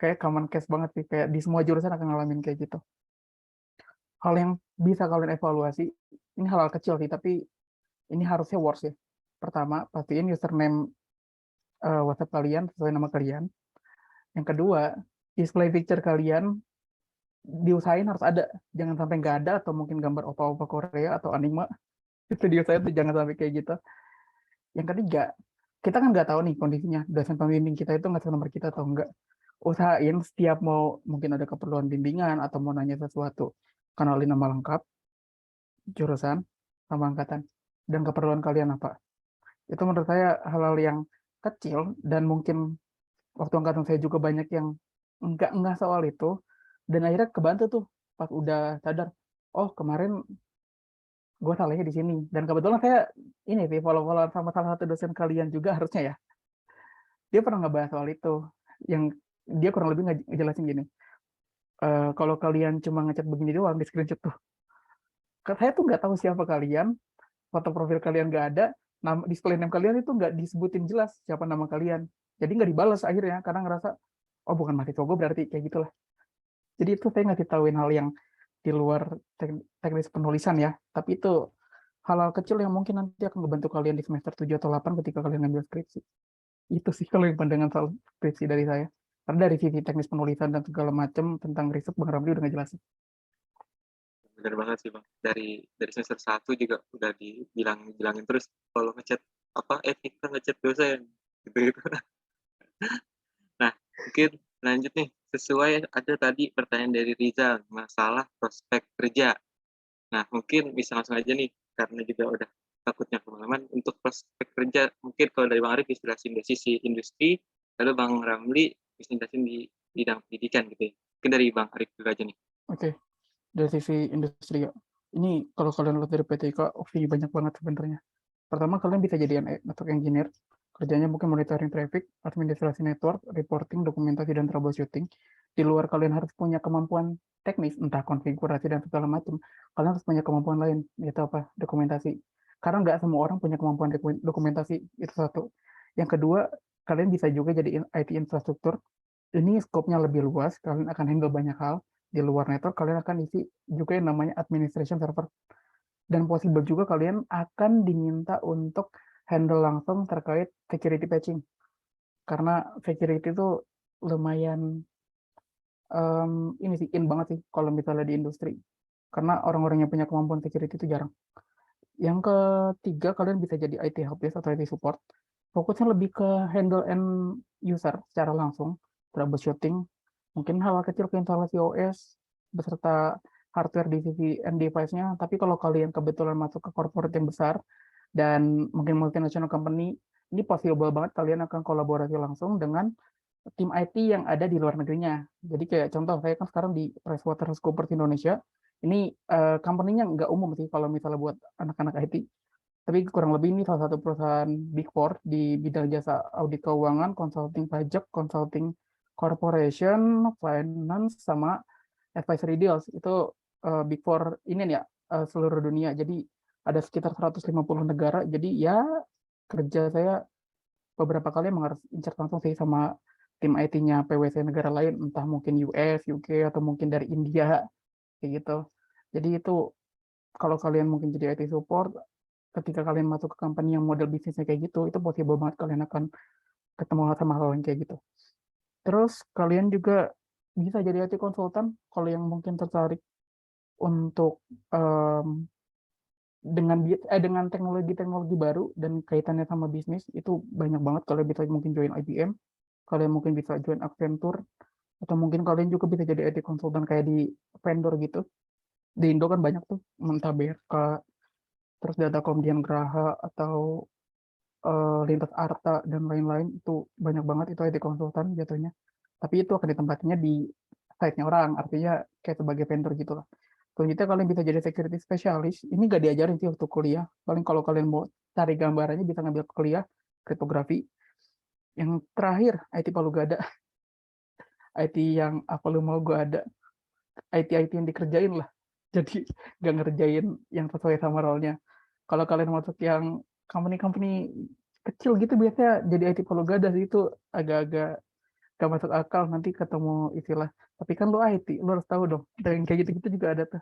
kayak common case banget sih, kayak di semua jurusan akan ngalamin kayak gitu. Hal yang bisa kalian evaluasi, ini hal kecil sih, tapi ini harusnya works ya. Pertama, pastiin username WhatsApp kalian sesuai nama kalian. Yang kedua, display picture kalian diusahain harus ada, jangan sampai nggak ada atau mungkin gambar opa-opa Korea atau anime. Itu diusahain tuh jangan sampai kayak gitu. Yang ketiga, kita kan nggak tahu nih kondisinya dosen pembimbing kita itu ngasih nomor kita atau enggak. Usahain setiap mau mungkin ada keperluan bimbingan atau mau nanya sesuatu, kenalin nama lengkap, jurusan, nama angkatan, dan keperluan kalian apa. Itu menurut saya hal-hal yang kecil dan mungkin waktu angkatan saya juga banyak yang enggak soal itu, dan akhirnya kebantu tuh pas udah sadar, oh kemarin gue salahnya di sini. Dan kebetulan saya ini sih follow-follow sama salah satu dosen kalian juga harusnya ya. Dia pernah ngebahas soal itu, yang dia kurang lebih ngejelasin gini. Kalau kalian cuma ngechat begini doang di screenshot tuh, saya tuh nggak tahu siapa kalian, foto profil kalian nggak ada, nama display name kalian itu nggak disebutin jelas siapa nama kalian. Jadi nggak dibalas akhirnya karena ngerasa oh bukan mahasiswa gue berarti kayak gitulah. Jadi itu saya ngasih tahuin hal yang di luar teknis penulisan ya, tapi itu hal-hal kecil yang mungkin nanti akan membantu kalian di semester 7 atau 8 ketika kalian ngambil skripsi. Itu sih kalau yang pandangan soal skripsi dari saya. Karena dari sisi teknis penulisan dan segala macam tentang riset Bang Ramli udah ngejelasin. Bener banget sih Bang. Dari semester 1 juga udah bilangin terus kalau ngechat kita ngechat dosen gitu. Nah, mungkin lanjut nih, sesuai ada tadi pertanyaan dari Rizal masalah prospek kerja. Nah, mungkin bisa langsung aja nih, karena juga udah takutnya kemalaman, untuk prospek kerja, mungkin kalau dari Bang Arif bisa jelasin dari sisi industri, lalu Bang Ramli bisa jelasin di bidang pendidikan gitu ya. Mungkin dari Bang Arif dulu aja nih. Oke, dari sisi industri ya. Ini kalau kalian lihat dari PTIK, banyak banget sebenarnya. Pertama, kalian bisa jadi network engineer. Kerjanya mungkin monitoring traffic, administrasi network, reporting, dokumentasi, dan troubleshooting. Di luar kalian harus punya kemampuan teknis, entah konfigurasi dan segala macam. Kalian harus punya kemampuan lain, yaitu apa? Dokumentasi. Karena nggak semua orang punya kemampuan dokumentasi, itu satu. Yang kedua, kalian bisa juga jadi IT infrastruktur. Ini skopnya lebih luas, kalian akan handle banyak hal. Di luar network, kalian akan isi juga yang namanya administration server. Dan possible juga kalian akan diminta untuk handle langsung terkait security patching. Karena security itu lumayan ini sih in banget sih kalau misalnya di industri. Karena orang-orang yang punya kemampuan security itu jarang. Yang ketiga, kalian bisa jadi IT helpdesk atau IT support. Fokusnya lebih ke handle end user secara langsung, troubleshooting, mungkin hal kecil ke instalasi OS, beserta hardware di sisi end device-nya. Tapi kalau kalian kebetulan masuk ke corporate yang besar, dan mungkin multinational company, ini possible banget kalian akan kolaborasi langsung dengan tim IT yang ada di luar negerinya. Jadi kayak contoh, saya kan sekarang di PricewaterhouseCoopers Indonesia, ini company-nya nggak umum sih kalau misalnya buat anak-anak IT. Tapi kurang lebih ini salah satu perusahaan Big Four di bidang jasa audit keuangan, consulting pajak, consulting corporation, finance, sama advisory deals. Itu Big Four ini ya, seluruh dunia. Jadi ada sekitar 150 negara. Jadi ya kerja saya beberapa kali emang harus incar langsung sih sama tim IT-nya PwC negara lain, entah mungkin US, UK, atau mungkin dari India, kayak gitu. Jadi itu kalau kalian mungkin jadi IT support, ketika kalian masuk ke company yang model bisnisnya kayak gitu, itu possible banget kalian akan ketemu sama hal yang kayak gitu. Terus kalian juga bisa jadi IT konsultan kalau yang mungkin tertarik untuk dengan teknologi-teknologi baru dan kaitannya sama bisnis, itu banyak banget. Kalian bisa mungkin join IBM, kalian mungkin bisa join Accenture, atau mungkin kalian juga bisa jadi IT konsultan kayak di vendor gitu. Di Indo kan banyak tuh, entah BRK, terus Datacom Dian Graha, atau Lintas Arta, dan lain-lain. Itu banyak banget itu IT konsultan jatuhnya. Tapi itu akan ditempatnya di site-nya orang, artinya kayak sebagai vendor gitu lah. Selanjutnya kalian bisa jadi security specialist. Ini nggak diajarin sih waktu kuliah. Paling kalau kalian mau cari gambarannya bisa ngambil kuliah kriptografi. Yang terakhir, IT Palu Gada. IT yang apa lu mau gue ada. IT yang dikerjain lah. Jadi nggak ngerjain yang sesuai sama role-nya. Kalau kalian masuk yang company-company kecil gitu, biasanya jadi IT Palu Gada sih, itu agak-agak gak masuk akal. Nanti ketemu istilah, tapi kan lu IT, lu harus tahu dong. Dan kayak gitu-gitu juga ada tuh.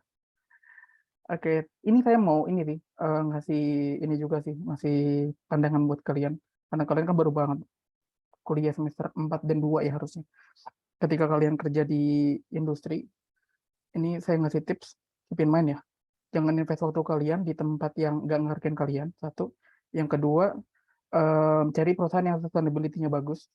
Oke, ini saya mau ini sih, ngasih ini juga sih, ngasih pandangan buat kalian. Karena kalian kan baru banget kuliah semester 4 dan 2 ya harusnya. Ketika kalian kerja di industri, ini saya ngasih tips, keep in mind ya. Jangan invest waktu kalian di tempat yang nggak ngehargain kalian, satu. Yang kedua, cari perusahaan yang sustainability-nya bagus.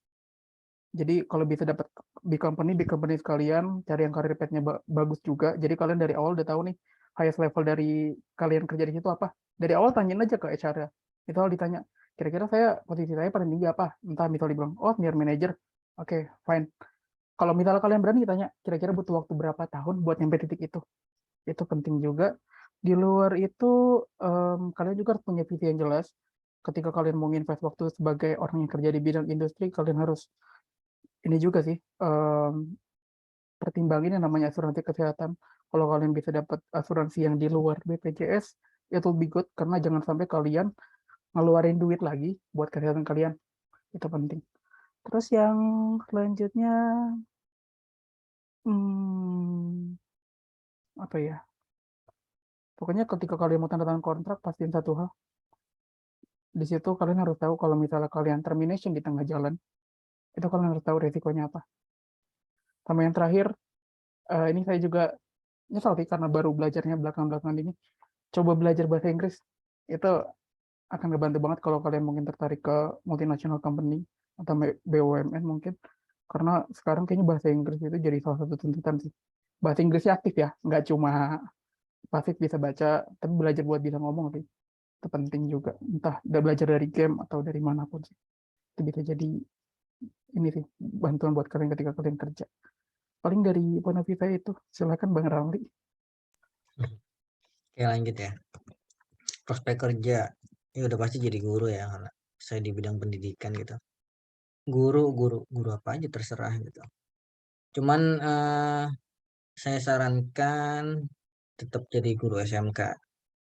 Jadi kalau bisa dapat big company sekalian, cari yang career path-nya bagus juga. Jadi kalian dari awal udah tahu nih, highest level dari kalian kerja di situ apa. Dari awal tanyain aja ke HR-nya. Itu hal ditanya, kira-kira posisi saya paling tinggi apa? Entah misalnya dibilang, oh senior manager. Oke, fine. Kalau misalnya kalian berani tanya, kira-kira butuh waktu berapa tahun buat nyampe titik itu. Itu penting juga. Di luar itu, kalian juga harus punya visi yang jelas. Ketika kalian mau invest waktu sebagai orang yang kerja di bidang industri, kalian harus ini juga sih, pertimbangin yang namanya asuransi kesehatan. Kalau kalian bisa dapat asuransi yang di luar BPJS, itu lebih good, karena jangan sampai kalian ngeluarin duit lagi buat kesehatan kalian. Itu penting. Terus yang selanjutnya, apa ya? Pokoknya ketika kalian mau tanda tangan kontrak, pastiin satu hal. Di situ kalian harus tahu kalau misalnya kalian termination di tengah jalan, itu kalian harus tahu resikonya apa. Sama yang terakhir, ini saya juga nyesal sih karena baru belajarnya belakang-belakangan ini. Coba belajar bahasa Inggris. Itu akan ngebantu banget kalau kalian mungkin tertarik ke multinational company atau BUMN mungkin. Karena sekarang kayaknya bahasa Inggris itu jadi salah satu tuntutan sih. Bahasa Inggrisnya aktif ya, nggak cuma pasif bisa baca, tapi belajar buat bisa ngomong sih. Itu penting juga. Entah udah belajar dari game atau dari manapun sih. Itu bisa jadi ini sih, bantuan buat kalian ketika kalian kerja. Paling dari Bonavi saya itu. Silakan Bang Ramli. Oke, lanjut ya. Prospek kerja, ya udah pasti jadi guru ya, karena saya di bidang pendidikan gitu. Guru apa aja terserah gitu. Cuman saya sarankan tetap jadi guru SMK,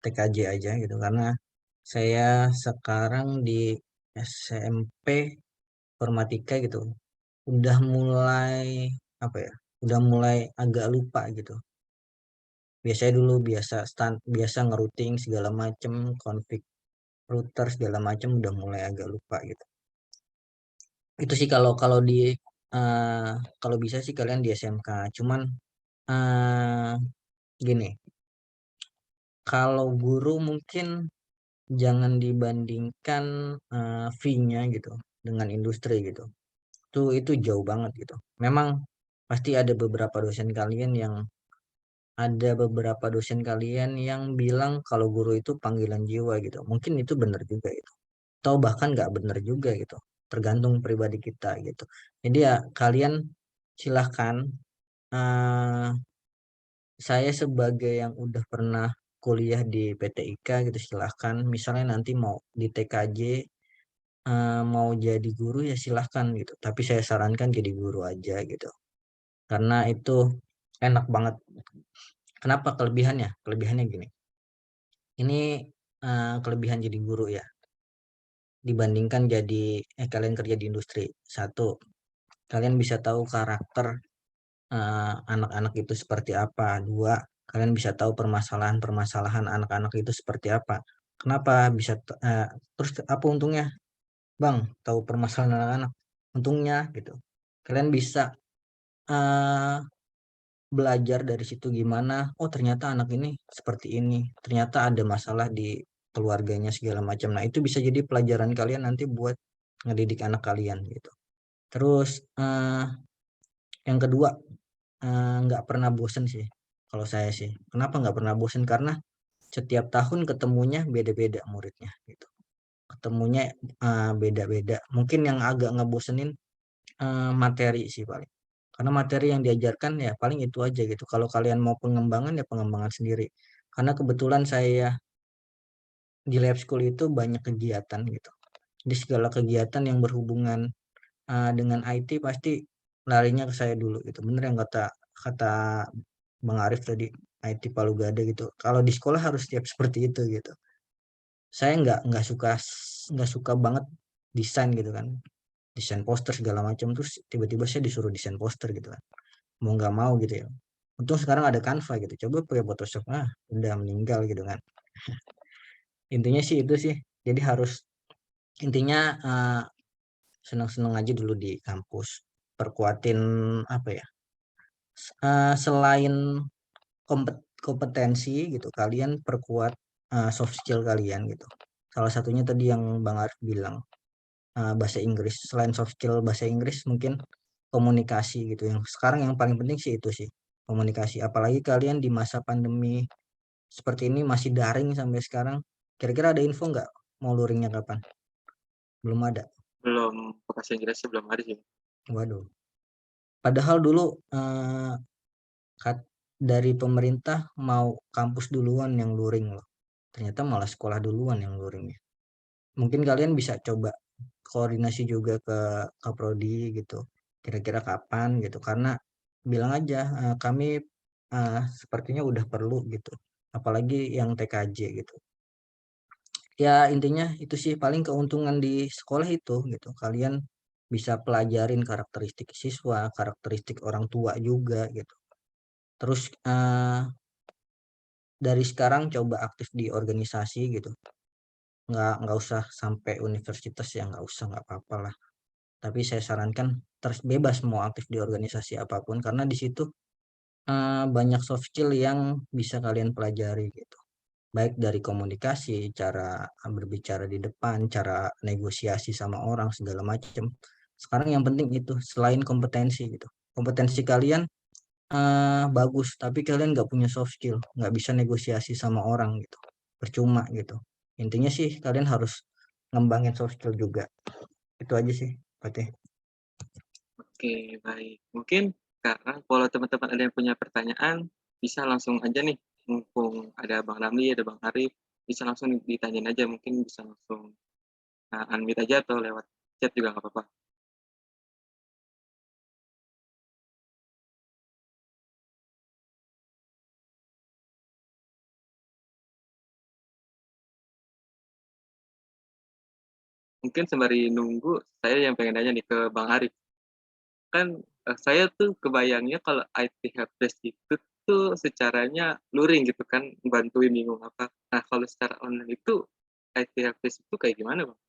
TKJ aja gitu, karena saya sekarang di SMP informatika gitu, udah mulai apa ya, udah mulai agak lupa gitu. Biasanya dulu biasa ngerouting segala macem, config router segala macem, udah mulai agak lupa gitu. Itu sih kalau di kalau bisa sih kalian di SMK. Cuman gini, kalau guru mungkin jangan dibandingkan fee-nya gitu dengan industri gitu. Itu jauh banget gitu. Memang pasti ada beberapa dosen kalian yang bilang kalau guru itu panggilan jiwa gitu. Mungkin itu benar juga itu. Atau bahkan nggak benar juga gitu. Tergantung pribadi kita gitu. Jadi ya kalian silahkan, eh, saya sebagai yang udah pernah kuliah di PTIK gitu silahkan. Misalnya nanti mau di TKJ, mau jadi guru ya silahkan gitu. Tapi saya sarankan jadi guru aja gitu. Karena itu enak banget. Kenapa kelebihannya? Kelebihannya gini. Ini kelebihan jadi guru ya. Dibandingkan kalian kerja di industri. Satu, kalian bisa tahu karakter anak-anak itu seperti apa. Dua, kalian bisa tahu permasalahan-permasalahan anak-anak itu seperti apa. Kenapa bisa terus apa untungnya? Bang, tahu permasalahan anak-anak. Untungnya gitu. Kalian bisa belajar dari situ gimana, oh ternyata anak ini seperti ini, ternyata ada masalah di keluarganya segala macam. Nah, itu bisa jadi pelajaran kalian nanti buat ngedidik anak kalian gitu. Terus yang kedua, nggak pernah bosen sih kalau saya sih. Kenapa nggak pernah bosen? Karena setiap tahun ketemunya beda-beda muridnya gitu. Ketemunya beda-beda. Mungkin yang agak ngebosenin materi sih paling. Karena materi yang diajarkan ya paling itu aja gitu. Kalau kalian mau pengembangan ya pengembangan sendiri. Karena kebetulan saya di lab school itu banyak kegiatan gitu. Di segala kegiatan yang berhubungan dengan IT pasti larinya ke saya dulu gitu. Bener yang kata kata Bang Arif tadi, IT Palu Gada gitu. Kalau di sekolah harus siap seperti itu gitu. Saya nggak suka banget desain gitu kan, desain poster segala macam, terus tiba-tiba saya disuruh desain poster gitu kan, mau nggak mau gitu ya. Untung sekarang ada Canva gitu, coba pakai Photoshop, udah meninggal gitu kan. Intinya sih itu sih, jadi harus intinya senang-senang aja dulu di kampus, perkuatin apa ya, selain kompetensi gitu, kalian perkuat soft skill kalian gitu. Salah satunya tadi yang Bang Arif bilang, bahasa Inggris. Selain soft skill bahasa Inggris mungkin komunikasi gitu, yang sekarang yang paling penting sih itu sih, komunikasi. Apalagi kalian di masa pandemi seperti ini masih daring sampai sekarang. Kira-kira ada info nggak mau luringnya kapan? Belum ada. Belum, bahasa Inggrisnya belum ada sih. Waduh. Padahal dulu dari pemerintah mau kampus duluan yang luring loh. Ternyata malah sekolah duluan yang luringnya. Mungkin kalian bisa coba koordinasi juga ke Kaprodi gitu. Kira-kira kapan gitu. Karena bilang aja kami sepertinya udah perlu gitu. Apalagi yang TKJ gitu. Ya intinya itu sih paling keuntungan di sekolah itu gitu. Kalian bisa pelajarin karakteristik siswa, karakteristik orang tua juga gitu. Terus dari sekarang coba aktif di organisasi gitu. Nggak usah sampai universitas ya, nggak usah, nggak apa-apa lah. Tapi saya sarankan terus bebas mau aktif di organisasi apapun, karena di situ banyak soft skill yang bisa kalian pelajari gitu. Baik dari komunikasi, cara berbicara di depan, cara negosiasi sama orang segala macam. Sekarang yang penting itu selain kompetensi gitu. Kompetensi kalian bagus, tapi kalian nggak punya soft skill, nggak bisa negosiasi sama orang gitu. Percuma gitu. Intinya sih kalian harus ngembangin soft skill juga. Itu aja sih, Fatih. Oke, baik. Mungkin sekarang kalau teman-teman ada yang punya pertanyaan, bisa langsung aja nih. Mumpung ada Bang Ramli, ada Bang Arif, bisa langsung ditanyain aja. Mungkin bisa langsung unmute aja atau lewat chat juga nggak apa-apa. Mungkin sembari nunggu, saya yang pengen nanya nih ke Bang Arif. Kan saya tuh kebayangnya kalau IT helpdesk itu tuh secaranya luring gitu kan, bantuin bingung apa. Nah, kalau secara online itu IT helpdesk itu kayak gimana, Bang?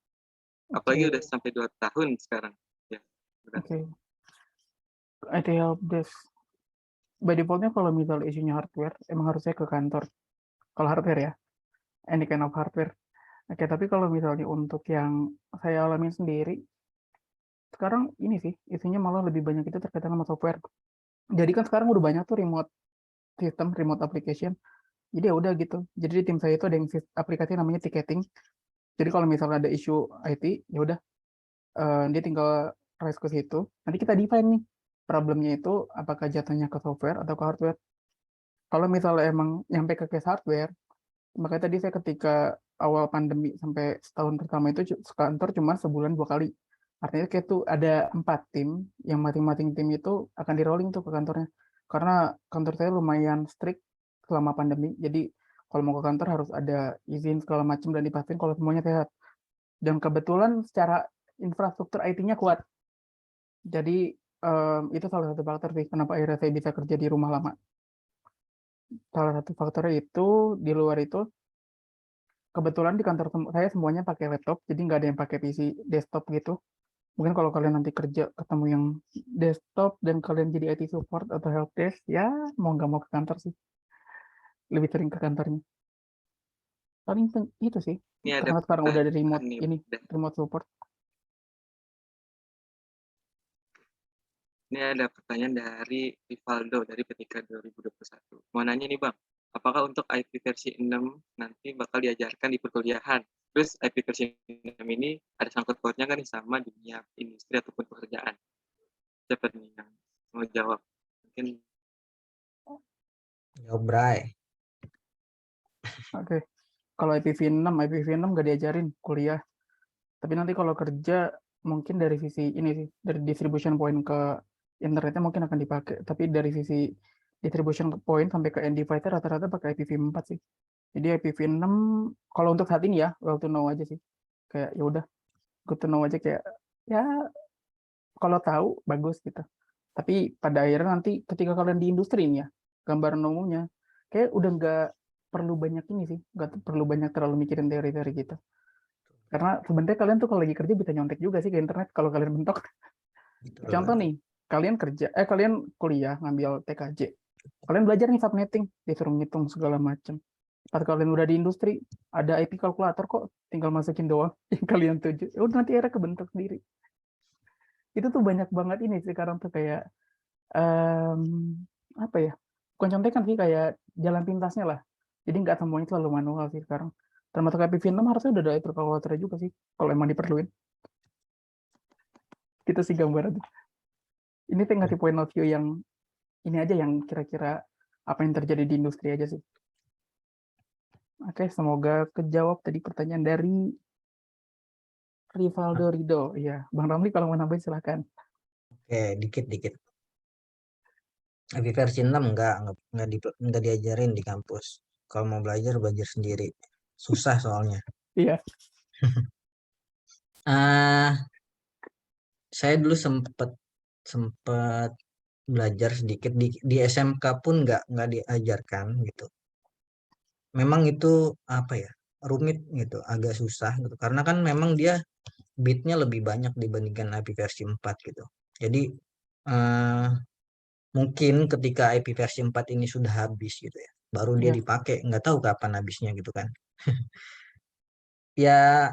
Apalagi udah Oke, sampai 2 tahun sekarang. Ya, udah. oke. IT helpdesk. By default-nya kalau misalnya isunya hardware, emang harusnya ke kantor. Kalau hardware ya, any kind of hardware. Oke, tapi kalau misalnya untuk yang saya alami sendiri, sekarang ini sih, isunya malah lebih banyak itu terkait sama software. Jadi kan sekarang udah banyak tuh remote system, remote application. Jadi ya udah gitu. Jadi di tim saya itu ada yang aplikasi namanya ticketing. Jadi kalau misalnya ada isu IT, ya udah dia tinggal raise ke situ. Nanti kita define nih problemnya itu apakah jatuhnya ke software atau ke hardware. Kalau misalnya emang nyampe ke case hardware, makanya tadi saya ketika awal pandemi sampai setahun pertama itu kantor cuma sebulan 2 kali. Artinya kayak tuh ada 4 tim, yang masing-masing tim itu akan di rolling tuh ke kantornya. Karena kantor saya lumayan strict selama pandemi, jadi kalau mau ke kantor harus ada izin segala macam dan dipastiin kalau semuanya sehat. Dan kebetulan secara infrastruktur IT-nya kuat. Jadi itu salah satu faktor sih kenapa akhirnya saya bisa kerja di rumah lama. Salah satu faktornya itu, di luar itu, kebetulan di kantor saya semuanya pakai laptop, jadi nggak ada yang pakai PC desktop gitu. Mungkin kalau kalian nanti kerja ketemu yang desktop dan kalian jadi IT support atau helpdesk, ya mau nggak mau ke kantor sih. Lebih sering ke kantornya. Paling itu sih, Ini ada karena sekarang udah ada pertanyaan remote nih, ini, remote support. Ini ada pertanyaan dari Rivaldo dari Petika 2021. Mau nanya nih Bang, apakah untuk IP versi 6 nanti bakal diajarkan di perkuliahan? Terus IP versi 6 ini ada sangkut pautnya kan nih sama dunia industri ataupun pekerjaan? Siapa nih yang mau jawab? Mungkin Jawab Bray. Oke. Kalau IPv6 nggak diajarin kuliah. Tapi nanti kalau kerja mungkin dari sisi ini sih, dari distribution point ke internetnya mungkin akan dipakai. Tapi dari sisi distribution point sampai ke end device rata-rata pakai IPv4 sih. Jadi IPv6 kalau untuk saat ini ya, well to know aja sih. Kayak ya udah, good to know aja kayak ya kalau tahu bagus gitu. Tapi pada akhirnya nanti ketika kalian di industri ini ya, gambaran umumnya kayak udah nggak perlu banyak ini sih, nggak perlu banyak terlalu mikirin teori-teori gitu. Karena sebenarnya kalian tuh kalau lagi kerja bisa nyontek juga sih ke internet kalau kalian mentok. Gitu. Contoh nih, kalian kuliah ngambil TKJ. Kalian belajar nih subnetting, disuruh ngitung segala macam. Pas kalian udah di industri, ada IP kalkulator kok, tinggal masukin doang yang kalian tuju. Ya udah nanti akhirnya kebentuk sendiri. Itu tuh banyak banget ini sekarang tuh kayak apa ya? Bukan contekan sih kayak jalan pintasnya lah. Jadi nggak semuanya selalu manual sih sekarang. Termasuk IPv6 harusnya udah ada IP kalkulator juga sih, kalau emang diperluin. Gitu sih gambaran. Ini tuh ngasih point of view yang ini aja yang kira-kira apa yang terjadi di industri aja sih. Oke, semoga kejawab tadi pertanyaan dari Rivaldo Rido. Iya, Bang Ramli kalau mau nambahin silahkan. Oke, dikit-dikit. IP versi 6 nggak diajarin di kampus. Kalau mau belajar sendiri. Susah soalnya. Iya. Saya dulu sempet belajar sedikit di SMK pun nggak diajarkan gitu. Memang itu apa ya, rumit gitu, agak susah gitu. Karena kan memang dia bitnya lebih banyak dibandingkan IP versi 4 gitu. Jadi eh, mungkin ketika IP versi 4 ini sudah habis gitu ya, baru dia Iya. dipakai, nggak tahu kapan habisnya gitu kan. Ya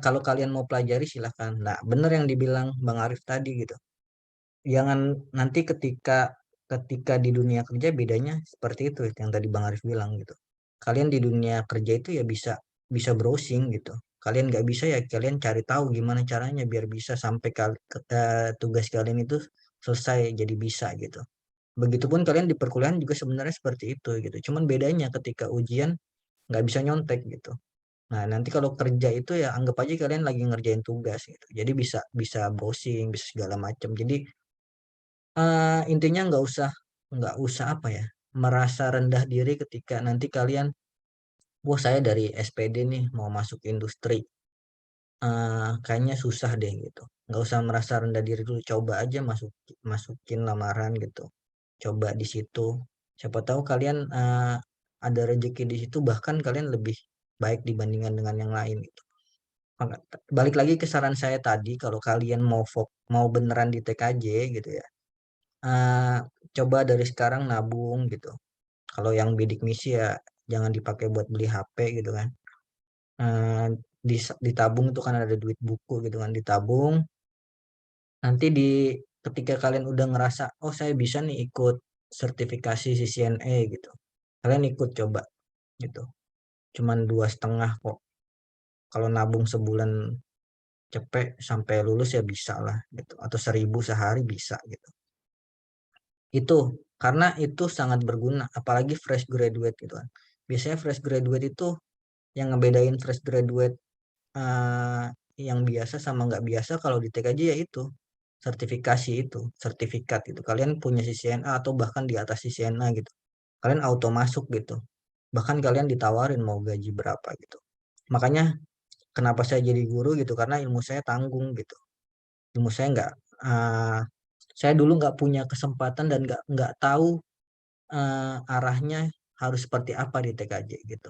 kalau kalian mau pelajari silahkan. Nah, bener yang dibilang Bang Arif tadi gitu. Jangan nanti ketika di dunia kerja bedanya seperti itu yang tadi Bang Arif bilang gitu. Kalian di dunia kerja itu ya bisa bisa browsing gitu. Kalian nggak bisa ya kalian cari tahu gimana caranya biar bisa sampai tugas kalian itu selesai jadi bisa gitu. Begitupun kalian di perkuliahan juga sebenarnya seperti itu gitu. Cuman bedanya ketika ujian nggak bisa nyontek gitu. Nah, nanti kalau kerja itu ya anggap aja kalian lagi ngerjain tugas gitu. Jadi bisa bisa browsing, bisa segala macam. Jadi intinya nggak usah apa ya, merasa rendah diri ketika nanti kalian, wah saya dari SPD nih mau masuk industri, kayaknya susah deh gitu. Nggak usah merasa rendah diri dulu, coba aja masukin lamaran gitu. Coba di situ. Siapa tahu kalian ada rezeki di situ, bahkan kalian lebih baik dibandingkan dengan yang lain gitu. Balik lagi ke saran saya tadi, kalau kalian mau beneran di TKJ gitu ya, eh, coba dari sekarang nabung gitu. Kalau yang bidik misi ya jangan dipakai buat beli HP gitu kan. Eh, ditabung itu kan ada duit buku gitu kan, ditabung. Nanti ketika kalian udah ngerasa, oh saya bisa nih ikut sertifikasi CCNA gitu. Kalian ikut coba gitu. Cuman 2,5 kok. Kalau nabung sebulan cepet sampai lulus ya bisa lah gitu. Atau 1.000 sehari bisa gitu. Itu karena itu sangat berguna, apalagi fresh graduate gitu kan. Biasanya fresh graduate itu yang ngebedain fresh graduate eh, yang biasa sama nggak biasa kalau di TKJ ya itu sertifikasi itu, sertifikat itu. Kalian punya CCNA atau bahkan di atas CCNA gitu. Kalian auto masuk gitu. Bahkan kalian ditawarin mau gaji berapa gitu. Makanya kenapa saya jadi guru gitu, karena ilmu saya tanggung gitu. Ilmu saya nggak, eh, saya dulu nggak punya kesempatan dan nggak tahu arahnya harus seperti apa di TKJ gitu.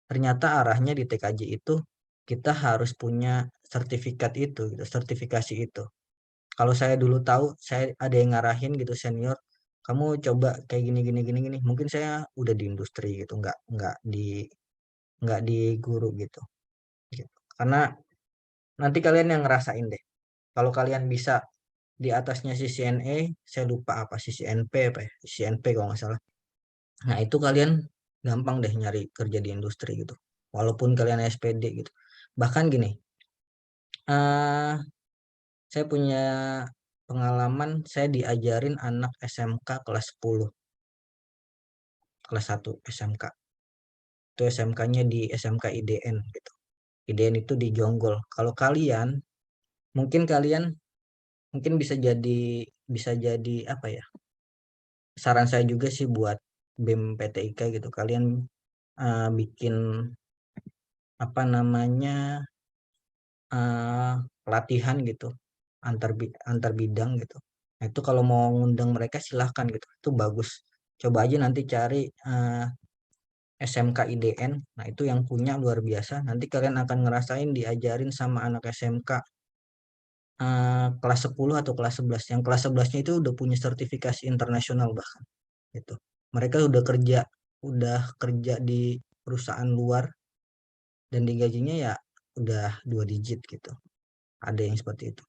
Ternyata arahnya di TKJ itu kita harus punya sertifikat itu gitu, sertifikasi itu. Kalau saya dulu tahu, saya ada yang ngarahin gitu senior, kamu coba kayak gini gini gini gini. Mungkin saya udah di industri gitu, nggak di guru gitu. Gitu. Karena nanti kalian yang ngerasain deh. Kalau kalian bisa di atasnya CCNA, saya lupa apa CCNP apa ya, CCNP kalau nggak salah. Nah, itu kalian gampang deh nyari kerja di industri gitu. Walaupun kalian SPD gitu. Bahkan gini, eh saya punya pengalaman saya diajarin anak SMK kelas 10, kelas 1 SMK. Itu SMK-nya di SMK IDN gitu. IDN itu di Jonggol. Kalau kalian, kalian mungkin bisa jadi apa ya? Saran saya juga sih buat BEM PTIK gitu. Kalian bikin apa namanya pelatihan gitu antar bidang gitu. Nah, itu kalau mau ngundang mereka silahkan gitu. Itu bagus. Coba aja nanti cari SMK IDN. Nah, itu yang punya luar biasa. Nanti kalian akan ngerasain diajarin sama anak SMK kelas 10 atau kelas 11. Yang kelas 11-nya itu udah punya sertifikasi internasional bahkan gitu. Mereka udah kerja di perusahaan luar dan digajinya ya udah 2 digit gitu. Ada yang seperti itu.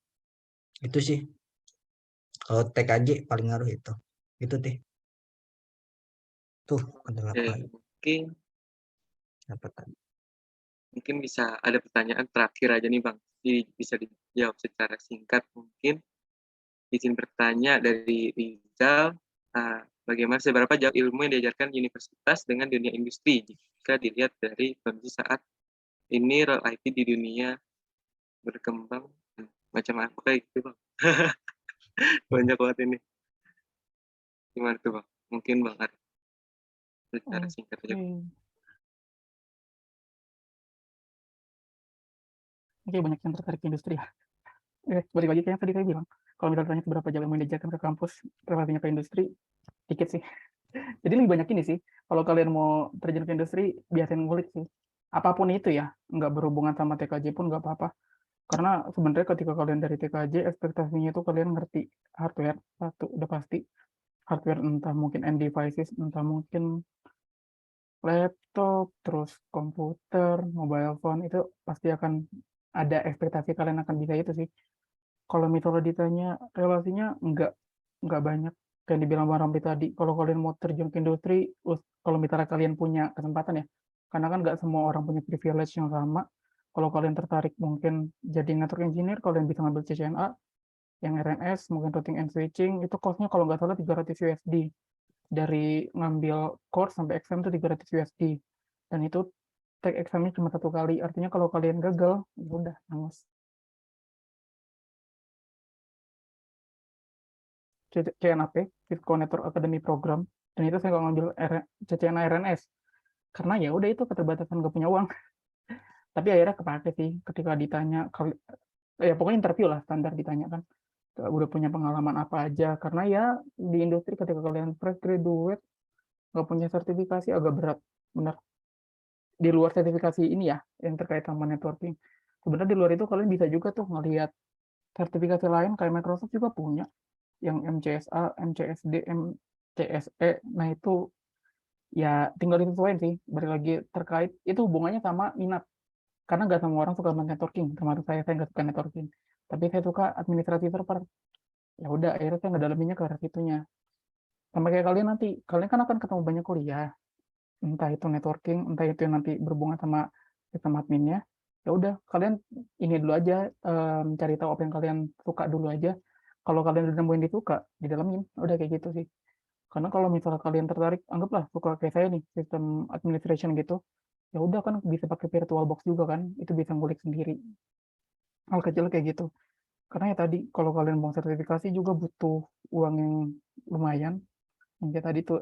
Itu sih kalau TKJ paling ngaruh itu. Itu deh. Tuh adalah Oke, mungkin bisa ada pertanyaan terakhir aja nih Bang. Jadi bisa dijawab secara singkat mungkin. Izin bertanya dari Rizal, bagaimana seberapa jauh ilmu yang diajarkan universitas dengan dunia industri jika dilihat dari kondisi saat ini role IT di dunia berkembang macam apa kayak gitu Bang? Banyak banget ini. Gimana tuh Bang? Mungkin Bang Arif secara singkat aja. Oke, banyak yang tertarik ke industri ya. Balik lagi kayak yang tadi saya bilang, kalau misalnya tanya seberapa jauh ilmu yang diajarkan ke kampus, relasinya ke industri, dikit sih. Jadi lebih banyak ini sih, kalau kalian mau terjun ke industri, biasain ngulik sih. Apapun itu ya, nggak berhubungan sama TKJ pun nggak apa-apa. Karena sebenarnya ketika kalian dari TKJ, ekspektasinya itu kalian ngerti hardware, satu, udah pasti. Hardware entah mungkin end devices, entah mungkin laptop, terus komputer, mobile phone, itu pasti akan ada ekspektasi kalian akan bisa itu sih. Kalau misalnya ditanya relasinya nggak banyak. Kayak dibilang Bang Ramli tadi, kalau kalian mau terjun ke industri, kalau misalnya kalian punya kesempatan ya, karena kan nggak semua orang punya privilege yang sama. Kalau kalian tertarik mungkin jadi network engineer, kalian bisa ngambil CCNA, yang RNS, mungkin routing and switching, itu cost-nya kalau nggak salah 300 USD. Dari ngambil course sampai exam itu 300 USD. Dan itu take examnya cuma 1 kali, artinya kalau kalian gagal, ya udah, hangus. CCNAP, Cisco Network Academy Program, dan itu saya nggak ngambil CCNA RNS karena ya udah itu keterbatasan nggak punya uang. Tapi akhirnya kepake sih ketika ditanya, ya pokoknya interview lah standar ditanya kan, udah punya pengalaman apa aja, karena ya di industri ketika kalian fresh graduate nggak punya sertifikasi agak berat, benar. Di luar sertifikasi ini ya yang terkait sama networking, sebenarnya di luar itu kalian bisa juga tuh ngelihat sertifikasi lain kayak Microsoft juga punya. yang MCSA, MCSD, MCSE. Nah itu ya tinggal disesuaikan sih. Balik lagi terkait itu hubungannya sama minat. Karena nggak semua orang suka main networking, termasuk saya nggak suka networking. Tapi saya suka administrasi server. Ya udah, akhirnya saya nggak dalaminnya ke arah situnya. Sama kayak kalian nanti, kalian kan akan ketemu banyak kuliah, entah itu networking, entah itu yang nanti berhubungan sama sistem adminnya. Ya udah, kalian ini dulu aja, cari tahu apa yang kalian suka dulu aja. Kalau kalian udah nemuin disuka, didalamin, udah kayak gitu sih. Karena kalau misalnya kalian tertarik, anggaplah suka kayak saya nih, sistem administration gitu, ya udah kan bisa pakai VirtualBox juga kan, itu bisa ngulik sendiri. Hal kecil kayak gitu. Karena ya tadi, kalau kalian mau sertifikasi juga butuh uang yang lumayan. Yang kayak tadi tuh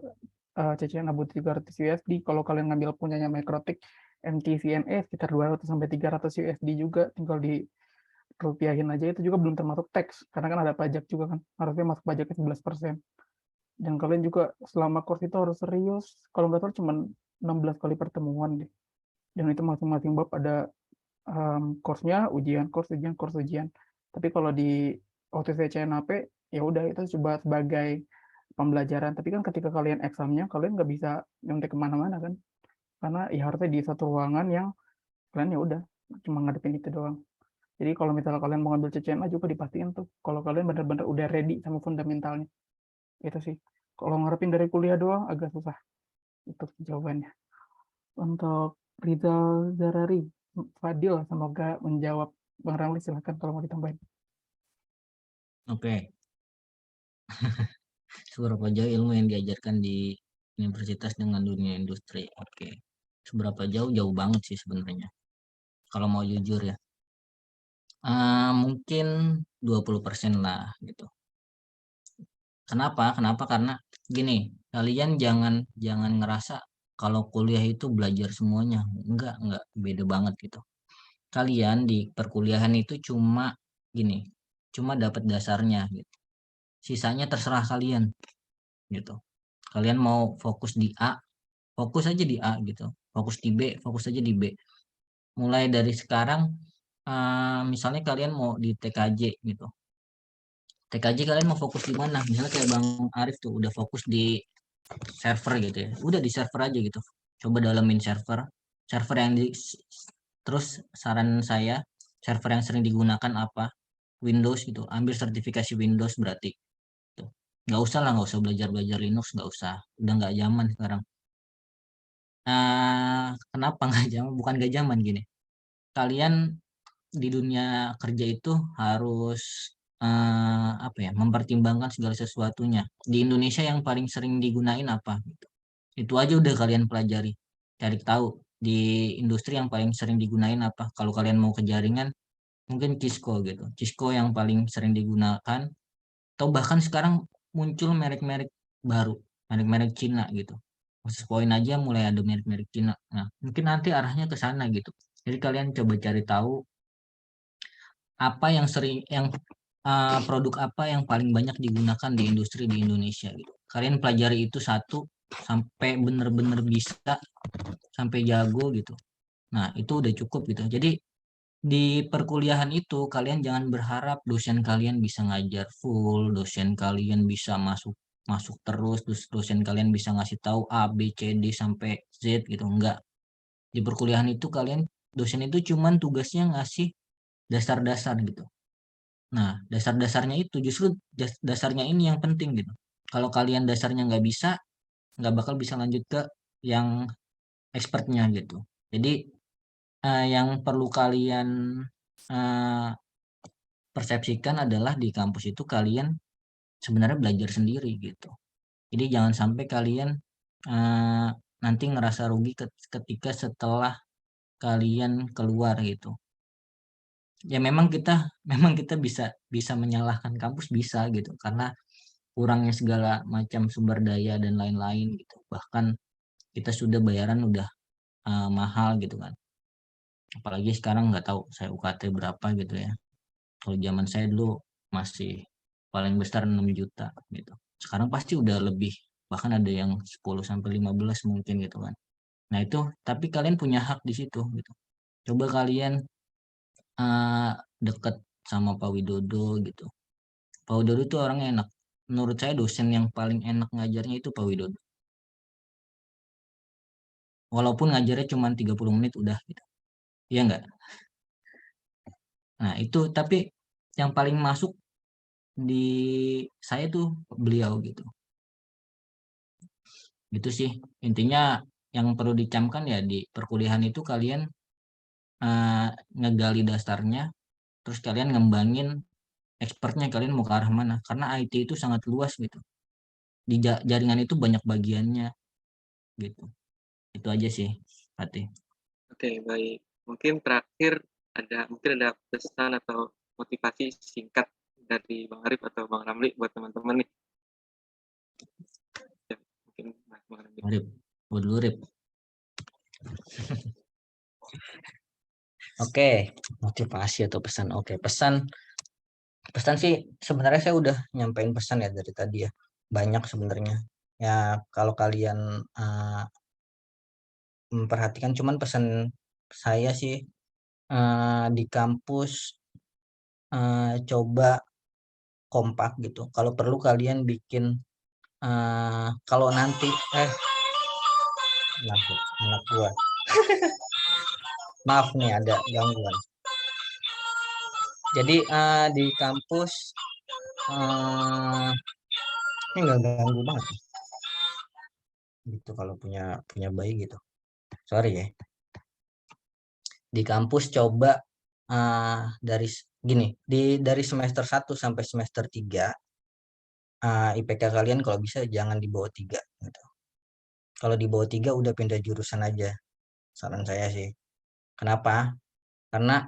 cicilan butuh 300 USD. Kalau kalian ngambil punyanya Microtik MT-CNA sekitar 200 sampai 300 USD juga. Tinggal di rupiahin aja, itu juga belum termasuk tax. Karena kan ada pajak juga kan. Harusnya masuk pajaknya 11%. Dan kalian juga selama course itu harus serius. Kalau nggak salah cuma 16 kali pertemuan deh. Dan itu masing-masing bab ada course-nya, ujian, course, ujian, course, ujian. Tapi kalau di OTC CNAP, ya udah itu coba sebagai pembelajaran. Tapi kan ketika kalian examnya, kalian nggak bisa nyontek kemana-mana kan. Karena ya harusnya di satu ruangan yang kalian ya udah cuma ngadepin itu doang. Jadi kalau misalnya kalian mau ngambil CCNA juga dipastiin tuh. Kalau kalian benar-benar udah ready sama fundamentalnya. Itu sih. Kalau ngarepin dari kuliah doang agak susah. Itu jawabannya. Untuk Rizal Zarari, Fadil, semoga menjawab. Bang Ramli silahkan kalau mau ditambahin. Oke. Seberapa jauh ilmu yang diajarkan di universitas dengan dunia industri? Oke. Seberapa jauh? Jauh banget sih sebenarnya. Kalau mau jujur ya. Mungkin 20% lah gitu. Kenapa? Karena gini, kalian jangan ngerasa kalau kuliah itu belajar semuanya. Enggak, beda banget gitu. Kalian di perkuliahan itu cuma gini, cuma dapat dasarnya gitu. Sisanya terserah kalian gitu. Kalian mau fokus di A, fokus aja di A gitu. Fokus di B, fokus aja di B. Mulai dari sekarang, misalnya kalian mau di TKJ gitu. TKJ kalian mau fokus di mana? Misalnya kayak Bang Arif tuh udah fokus di server gitu ya. Udah di server aja gitu. Coba dalamin server. Server yang terus saran saya, server yang sering digunakan apa? Windows gitu. Ambil sertifikasi Windows berarti. Tuh. Nggak usah lah, nggak usah belajar Linux, nggak usah. Udah nggak zaman sekarang. Kenapa nggak zaman? Bukan nggak zaman gini. Kalian di dunia kerja itu harus apa ya, mempertimbangkan segala sesuatunya. Di Indonesia yang paling sering digunain apa? Gitu. Itu aja udah kalian pelajari. Cari tahu di industri yang paling sering digunain apa. Kalau kalian mau ke jaringan, mungkin Cisco gitu. Cisco yang paling sering digunakan. Atau bahkan sekarang muncul merek-merek baru, merek-merek Cina gitu. Khusus poin aja mulai ada merek-merek Cina. Nah, mungkin nanti arahnya ke sana gitu. Jadi kalian coba cari tahu apa yang sering produk apa yang paling banyak digunakan di industri di Indonesia gitu. Kalian pelajari itu satu sampai benar-benar bisa, sampai jago gitu. Nah, itu udah cukup gitu. Jadi di perkuliahan itu kalian jangan berharap dosen kalian bisa ngajar full, dosen kalian bisa masuk masuk terus dosen kalian bisa ngasih tahu A, B, C, D sampai Z gitu. Enggak. Di perkuliahan itu kalian dosen itu cuman tugasnya ngasih dasar-dasar gitu. Nah, dasar-dasarnya itu justru dasarnya ini yang penting gitu. Kalau kalian dasarnya nggak bisa, nggak bakal bisa lanjut ke yang expertnya gitu. Jadi yang perlu kalian persepsikan adalah di kampus itu kalian sebenarnya belajar sendiri gitu. Jadi jangan sampai kalian nanti ngerasa rugi ketika setelah kalian keluar gitu. Ya memang kita bisa menyalahkan kampus bisa gitu karena kurangnya segala macam sumber daya dan lain-lain gitu. Bahkan kita sudah bayaran udah mahal gitu kan. Apalagi sekarang nggak tahu saya UKT berapa gitu ya. Kalau zaman saya dulu masih paling besar 6 juta gitu. Sekarang pasti udah lebih, bahkan ada yang 10 sampai 15 mungkin gitu kan. Nah itu, tapi kalian punya hak di situ gitu. Coba kalian deket sama Pak Widodo gitu. Pak Widodo itu orangnya enak. menurut saya dosen yang paling enak ngajarnya itu Pak Widodo. Walaupun ngajarnya cuma 30 menit udah gitu. Iya enggak? Nah, itu tapi yang paling masuk di saya tuh beliau gitu. Gitu sih. Intinya yang perlu dicamkan ya di perkuliahan itu kalian ngegali dasarnya, terus kalian ngembangin expertnya kalian mau ke arah mana. Karena IT itu sangat luas gitu. Di jaringan itu banyak bagiannya gitu. Itu aja sih, Fatih. Oke, baik. Mungkin terakhir mungkin ada pesan atau motivasi singkat dari Bang Arif atau Bang Ramli buat teman-teman nih. Ya, mungkin Bang Ramli. Rip, buat dulu Rip. Oke, motivasi atau pesan. Oke, pesan sih sebenarnya saya udah nyampein pesan ya dari tadi ya. Banyak sebenarnya. Ya kalau kalian memperhatikan, cuman pesan saya sih di kampus coba kompak gitu. Kalau perlu kalian bikin kalau nanti anak gua. Maaf nih ada gangguan. Jadi di kampus ini nggak ganggu banget gitu kalau punya bayi gitu. Sorry ya. Di kampus coba dari gini, dari semester 1 sampai semester 3 IPK kalian kalau bisa jangan di bawah 3 gitu. Kalau di bawah 3 udah pindah jurusan aja. Saran saya sih. Kenapa? Karena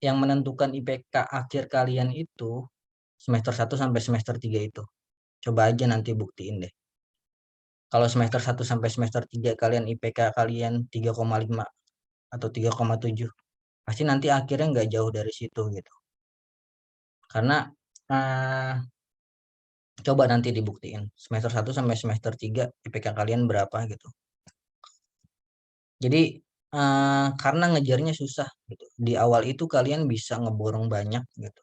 yang menentukan IPK akhir kalian itu semester 1 sampai semester 3 itu. Coba aja nanti buktiin deh. Kalau semester 1 sampai semester 3 kalian IPK kalian 3,5 atau 3,7, pasti nanti akhirnya nggak jauh dari situ gitu. Karena coba nanti dibuktiin semester 1 sampai semester 3 IPK kalian berapa gitu. Jadi karena ngejarnya susah gitu. Di awal itu kalian bisa ngeborong banyak gitu.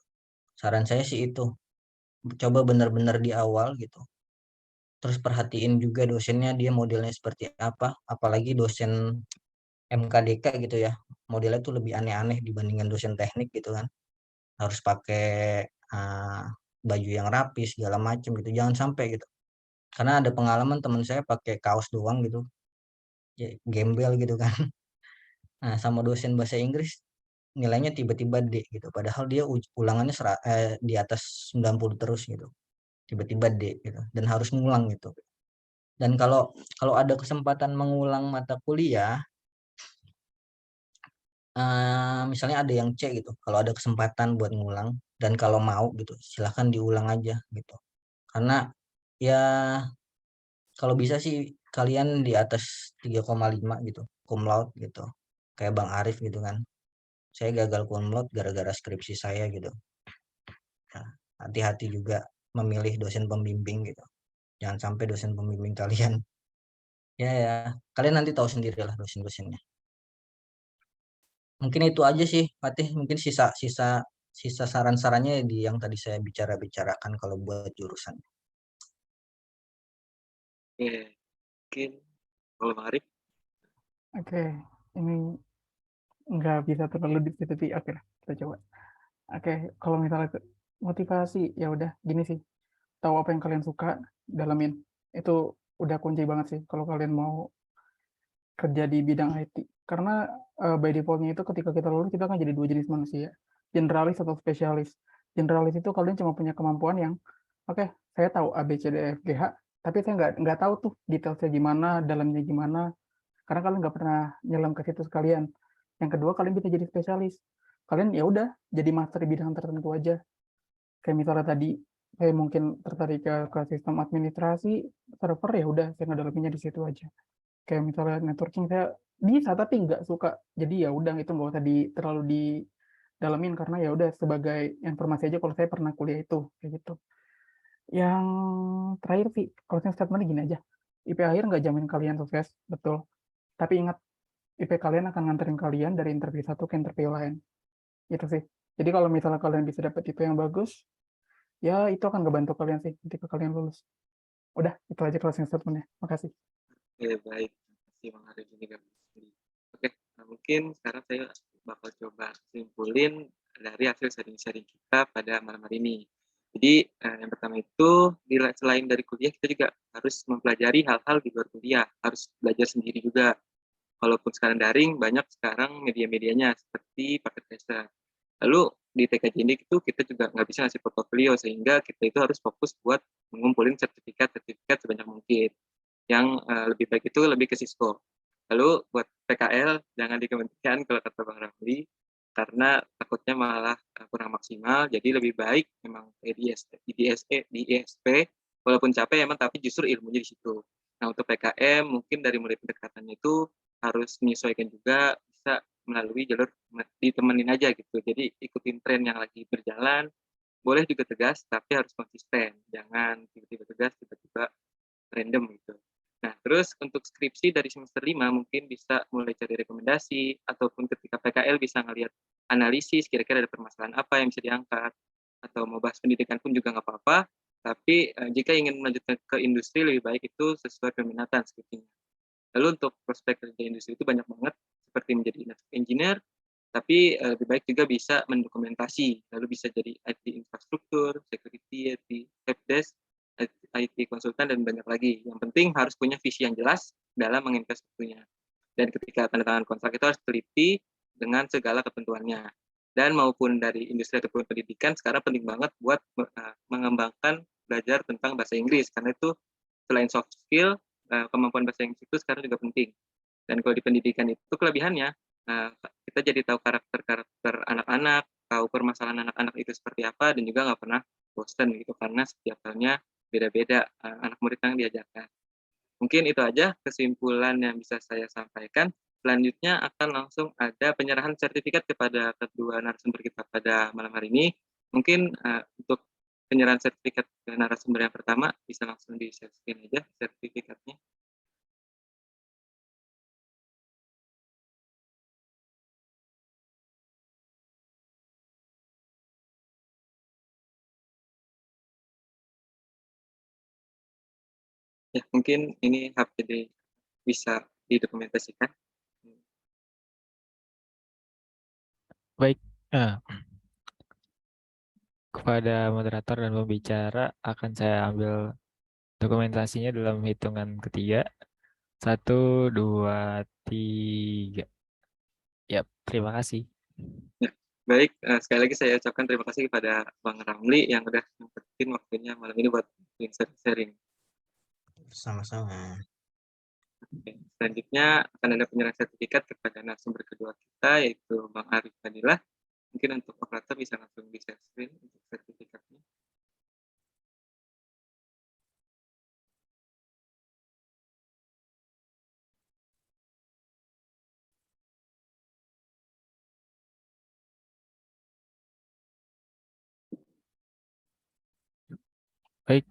Saran saya sih itu. Coba benar-benar di awal gitu. Terus perhatiin juga dosennya dia modelnya seperti apa, apalagi dosen MKDK gitu ya. Modelnya tuh lebih aneh-aneh dibandingkan dosen teknik gitu kan. Harus pakai baju yang rapi segala macam gitu. Jangan sampai gitu. Karena ada pengalaman teman saya pakai kaos doang gitu. Ya, gembel gitu kan. Nah, sama dosen bahasa Inggris nilainya tiba-tiba D gitu. Padahal dia ulangannya di atas 90 terus gitu. Tiba-tiba D gitu dan harus ngulang gitu. Dan kalau ada kesempatan mengulang mata kuliah, misalnya ada yang C gitu, kalau ada kesempatan buat ngulang dan kalau mau gitu, silahkan diulang aja gitu. Karena ya kalau bisa sih kalian di atas 3,5 gitu, cum laude gitu. Kayak Bang Arif gitu kan. Saya gagal cum laude gara-gara skripsi saya gitu. Nah, hati-hati juga memilih dosen pembimbing gitu. Jangan sampai dosen pembimbing kalian ya kalian nanti tahu sendiri lah dosen-dosennya. Mungkin itu aja sih Fatih, mungkin sisa saran-sarannya di yang tadi saya bicarakan kalau buat jurusan. Oke, mungkin kalau Bang Arif. Oke, ini nggak bisa terlalu deep sih, tapi oke lah, kita coba. Oke, kalau misalnya motivasi, ya udah gini sih, tahu apa yang kalian suka, dalamin. Itu udah kunci banget sih kalau kalian mau kerja di bidang IT. Karena by default-nya itu ketika kita lulus, kita akan jadi dua jenis manusia, generalis atau spesialis. Generalis itu kalian cuma punya kemampuan yang, oke, saya tahu A, B, C, D, E, F, G, H, tapi saya nggak tahu tuh detailnya gimana, dalamnya gimana, karena kalian nggak pernah nyelam ke situ sekalian. Yang kedua, kalian bisa jadi spesialis. Kalian ya udah jadi master di bidang tertentu aja. Kayak misalnya tadi saya mungkin tertarik ke sistem administrasi server, ya udah saya ngedalaminnya di situ aja. Kayak misalnya networking saya bisa tapi nggak suka. Jadi ya udah itu nggak usah terlalu didalamin karena ya udah sebagai informasi aja kalau saya pernah kuliah itu kayak gitu. Yang terakhir sih kalau saya statementnya gini aja. IP akhir nggak jamin kalian sukses, betul. Tapi ingat, IP kalian akan nganterin kalian dari interview satu ke interview lain. Itu sih. Jadi kalau misalnya kalian bisa dapat IP yang bagus, ya itu akan ngebantu kalian sih ketika kalian lulus. Udah, itu aja closing statement-nya. Makasih. Oke, baik. Terima kasih Bang Arif ini Kak. Oke, nah mungkin sekarang saya bakal coba simpulin dari hasil sharing-sharing kita pada malam hari ini. Jadi yang pertama itu selain dari kuliah kita juga harus mempelajari hal-hal di luar kuliah, harus belajar sendiri juga. Walaupun sekarang daring, banyak sekarang media-medianya seperti paket Tesa. Lalu di TKJ itu kita juga nggak bisa ngasih portofolio, sehingga kita itu harus fokus buat mengumpulin sertifikat sebanyak mungkin. Yang lebih baik itu lebih ke Cisco. Lalu buat PKL jangan dikementerian kalau kata Bang Ramli, karena takutnya malah kurang maksimal. Jadi lebih baik memang di ISP, walaupun capek emang, tapi justru ilmunya di situ. Nah untuk PKM mungkin dari mulai pendekatannya itu harus menyesuaikan juga, bisa melalui jalur ditemenin aja gitu. Jadi ikutin tren yang lagi berjalan, boleh juga tegas tapi harus konsisten. Jangan tiba-tiba tegas, tiba-tiba random gitu. Nah, terus untuk skripsi dari semester 5 mungkin bisa mulai cari rekomendasi, ataupun ketika PKL bisa ngelihat analisis, kira-kira ada permasalahan apa yang bisa diangkat, atau mau bahas pendidikan pun juga nggak apa-apa, tapi jika ingin melanjutkan ke industri, lebih baik itu sesuai peminatan skripsinya. Lalu untuk prospek kerja industri itu banyak banget, seperti menjadi engineer, tapi lebih baik juga bisa mendokumentasi, lalu bisa jadi IT infrastruktur, security, IT helpdesk, IT konsultan, dan banyak lagi. Yang penting harus punya visi yang jelas dalam menginvest waktunya. Dan ketika tanda tangan kontrak itu harus teliti dengan segala ketentuannya. Dan maupun dari industri ataupun pendidikan, sekarang penting banget buat mengembangkan belajar tentang bahasa Inggris, karena itu selain soft skill, kemampuan bahasa Inggris itu sekarang juga penting. Dan kalau di pendidikan itu kelebihannya, kita jadi tahu karakter anak-anak, tahu permasalahan anak-anak itu seperti apa, dan juga nggak pernah bosan gitu, karena setiap tahunnya beda-beda anak murid yang diajarkan. Mungkin itu aja kesimpulan yang bisa saya sampaikan. Selanjutnya akan langsung ada penyerahan sertifikat kepada kedua narasumber kita pada malam hari ini. Mungkin untuk penyerahan sertifikat ke narasumber yang pertama bisa langsung di-share screen aja sertifikatnya. Ya, mungkin ini HPD bisa didokumentasikan. Baik, kepada moderator dan pembicara akan saya ambil dokumentasinya dalam hitungan ketiga. 1, 2, 3. Yap, terima kasih. Ya, baik, sekali lagi saya ucapkan terima kasih kepada Bang Ramli yang udah nyempetin waktunya malam ini buat sharing. Sama-sama. Oke, selanjutnya akan ada penyerahan sertifikat kepada narasumber kedua kita, yaitu Bang Arif Fadilah. Mungkin untuk operator bisa langsung di-share screen untuk sertifikatnya. Baik,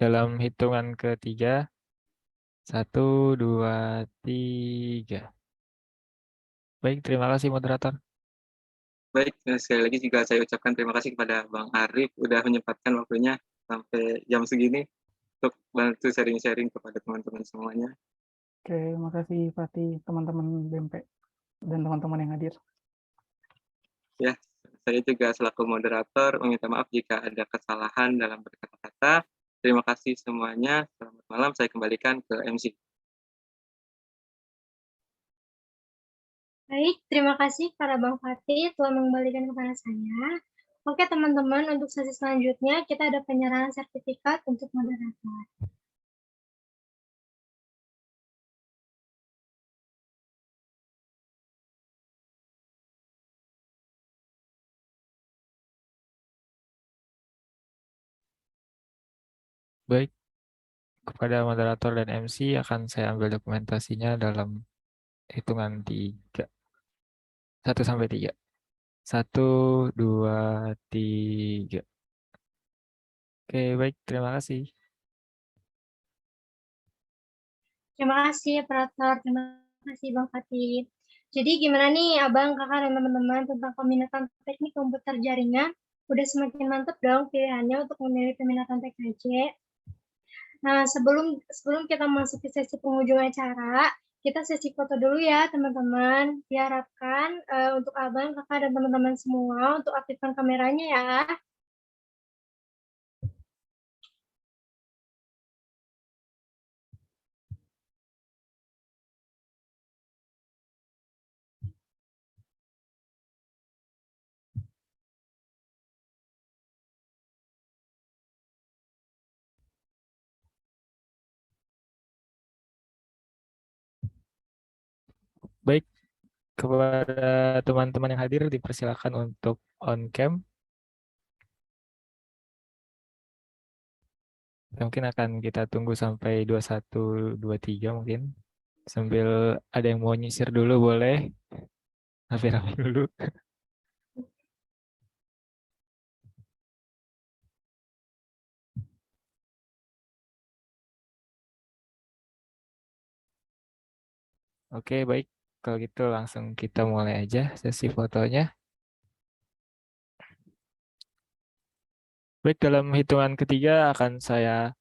dalam hitungan ketiga. 1, 2, 3. Baik, terima kasih moderator. Baik, sekali lagi juga saya ucapkan terima kasih kepada Bang Arif udah menyempatkan waktunya sampai jam segini untuk bantu sharing-sharing kepada teman-teman semuanya. Oke, makasih Fatih, teman-teman BMP, dan teman-teman yang hadir. Ya, saya juga selaku moderator meminta maaf jika ada kesalahan dalam berkata-kata. Terima kasih semuanya. Selamat malam. Saya kembalikan ke MC. Baik, terima kasih kepada Bang Fatih telah mengembalikan kepada saya. Oke teman-teman, untuk sesi selanjutnya kita ada penyerahan sertifikat untuk moderator. Baik, kepada moderator dan MC akan saya ambil dokumentasinya dalam hitungan 3. 1 sampai 3. 1, 2, 3. Oke, baik, terima kasih. Terima kasih operator, terima kasih Bang Fatih. Jadi gimana nih Abang, Kakak, dan teman-teman tentang peminatan teknik komputer jaringan? Udah semakin mantap dong pilihannya untuk memilih peminatan TKJ. Nah, sebelum kita masuk ke sesi penghujung acara, kita sesi foto dulu ya teman-teman. Diharapkan untuk Abang, Kakak, dan teman-teman semua untuk aktifkan kameranya ya. Baik, kepada teman-teman yang hadir dipersilakan untuk on cam. Mungkin akan kita tunggu sampai 21, 23 mungkin. Sambil ada yang mau nyisir dulu boleh. Rapi-rapi dulu. Oke, baik. Kalau gitu langsung kita mulai aja sesi fotonya. Baik, dalam hitungan ketiga akan saya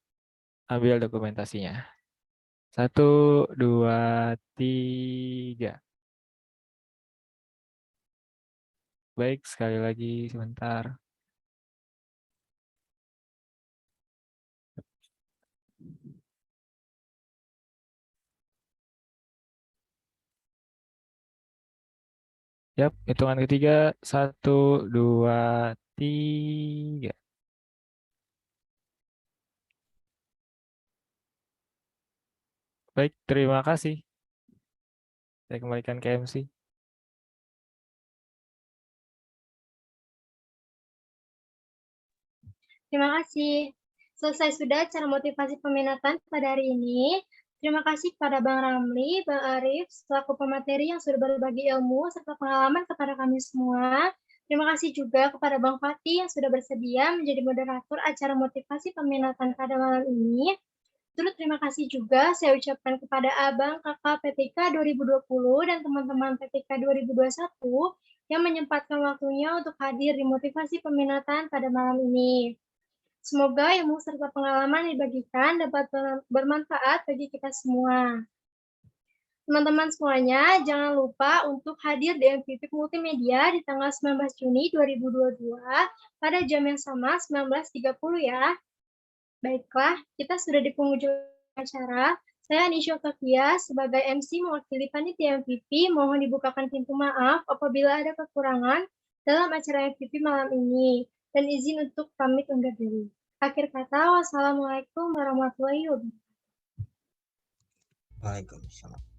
ambil dokumentasinya. 1, 2, 3. Baik, sekali lagi sebentar. Yap, hitungan ketiga. 1, 2, 3. Baik, terima kasih. Saya kembalikan ke MC. Terima kasih. Selesai sudah acara motivasi peminatan pada hari ini. Terima kasih kepada Bang Ramli, Bang Arif, selaku pemateri yang sudah berbagi ilmu serta pengalaman kepada kami semua. Terima kasih juga kepada Bang Fatih yang sudah bersedia menjadi moderator acara motivasi peminatan pada malam ini. Turut terima kasih juga saya ucapkan kepada Abang, Kakak PTK 2020 dan teman-teman PTK 2021 yang menyempatkan waktunya untuk hadir di motivasi peminatan pada malam ini. Semoga ilmu serta pengalaman yang dibagikan dapat bermanfaat bagi kita semua. Teman-teman semuanya, jangan lupa untuk hadir di MVP Multimedia di tanggal 19 Juni 2022 pada jam yang sama 19.30 ya. Baiklah, kita sudah di penghujung acara. Saya Anisha Oktavia sebagai MC mewakili panitia MVP mohon dibukakan pintu maaf apabila ada kekurangan dalam acara MVP malam ini dan izin untuk pamit undur diri. Akhir kata, wassalamualaikum warahmatullahi wabarakatuh. Waalaikumsalam.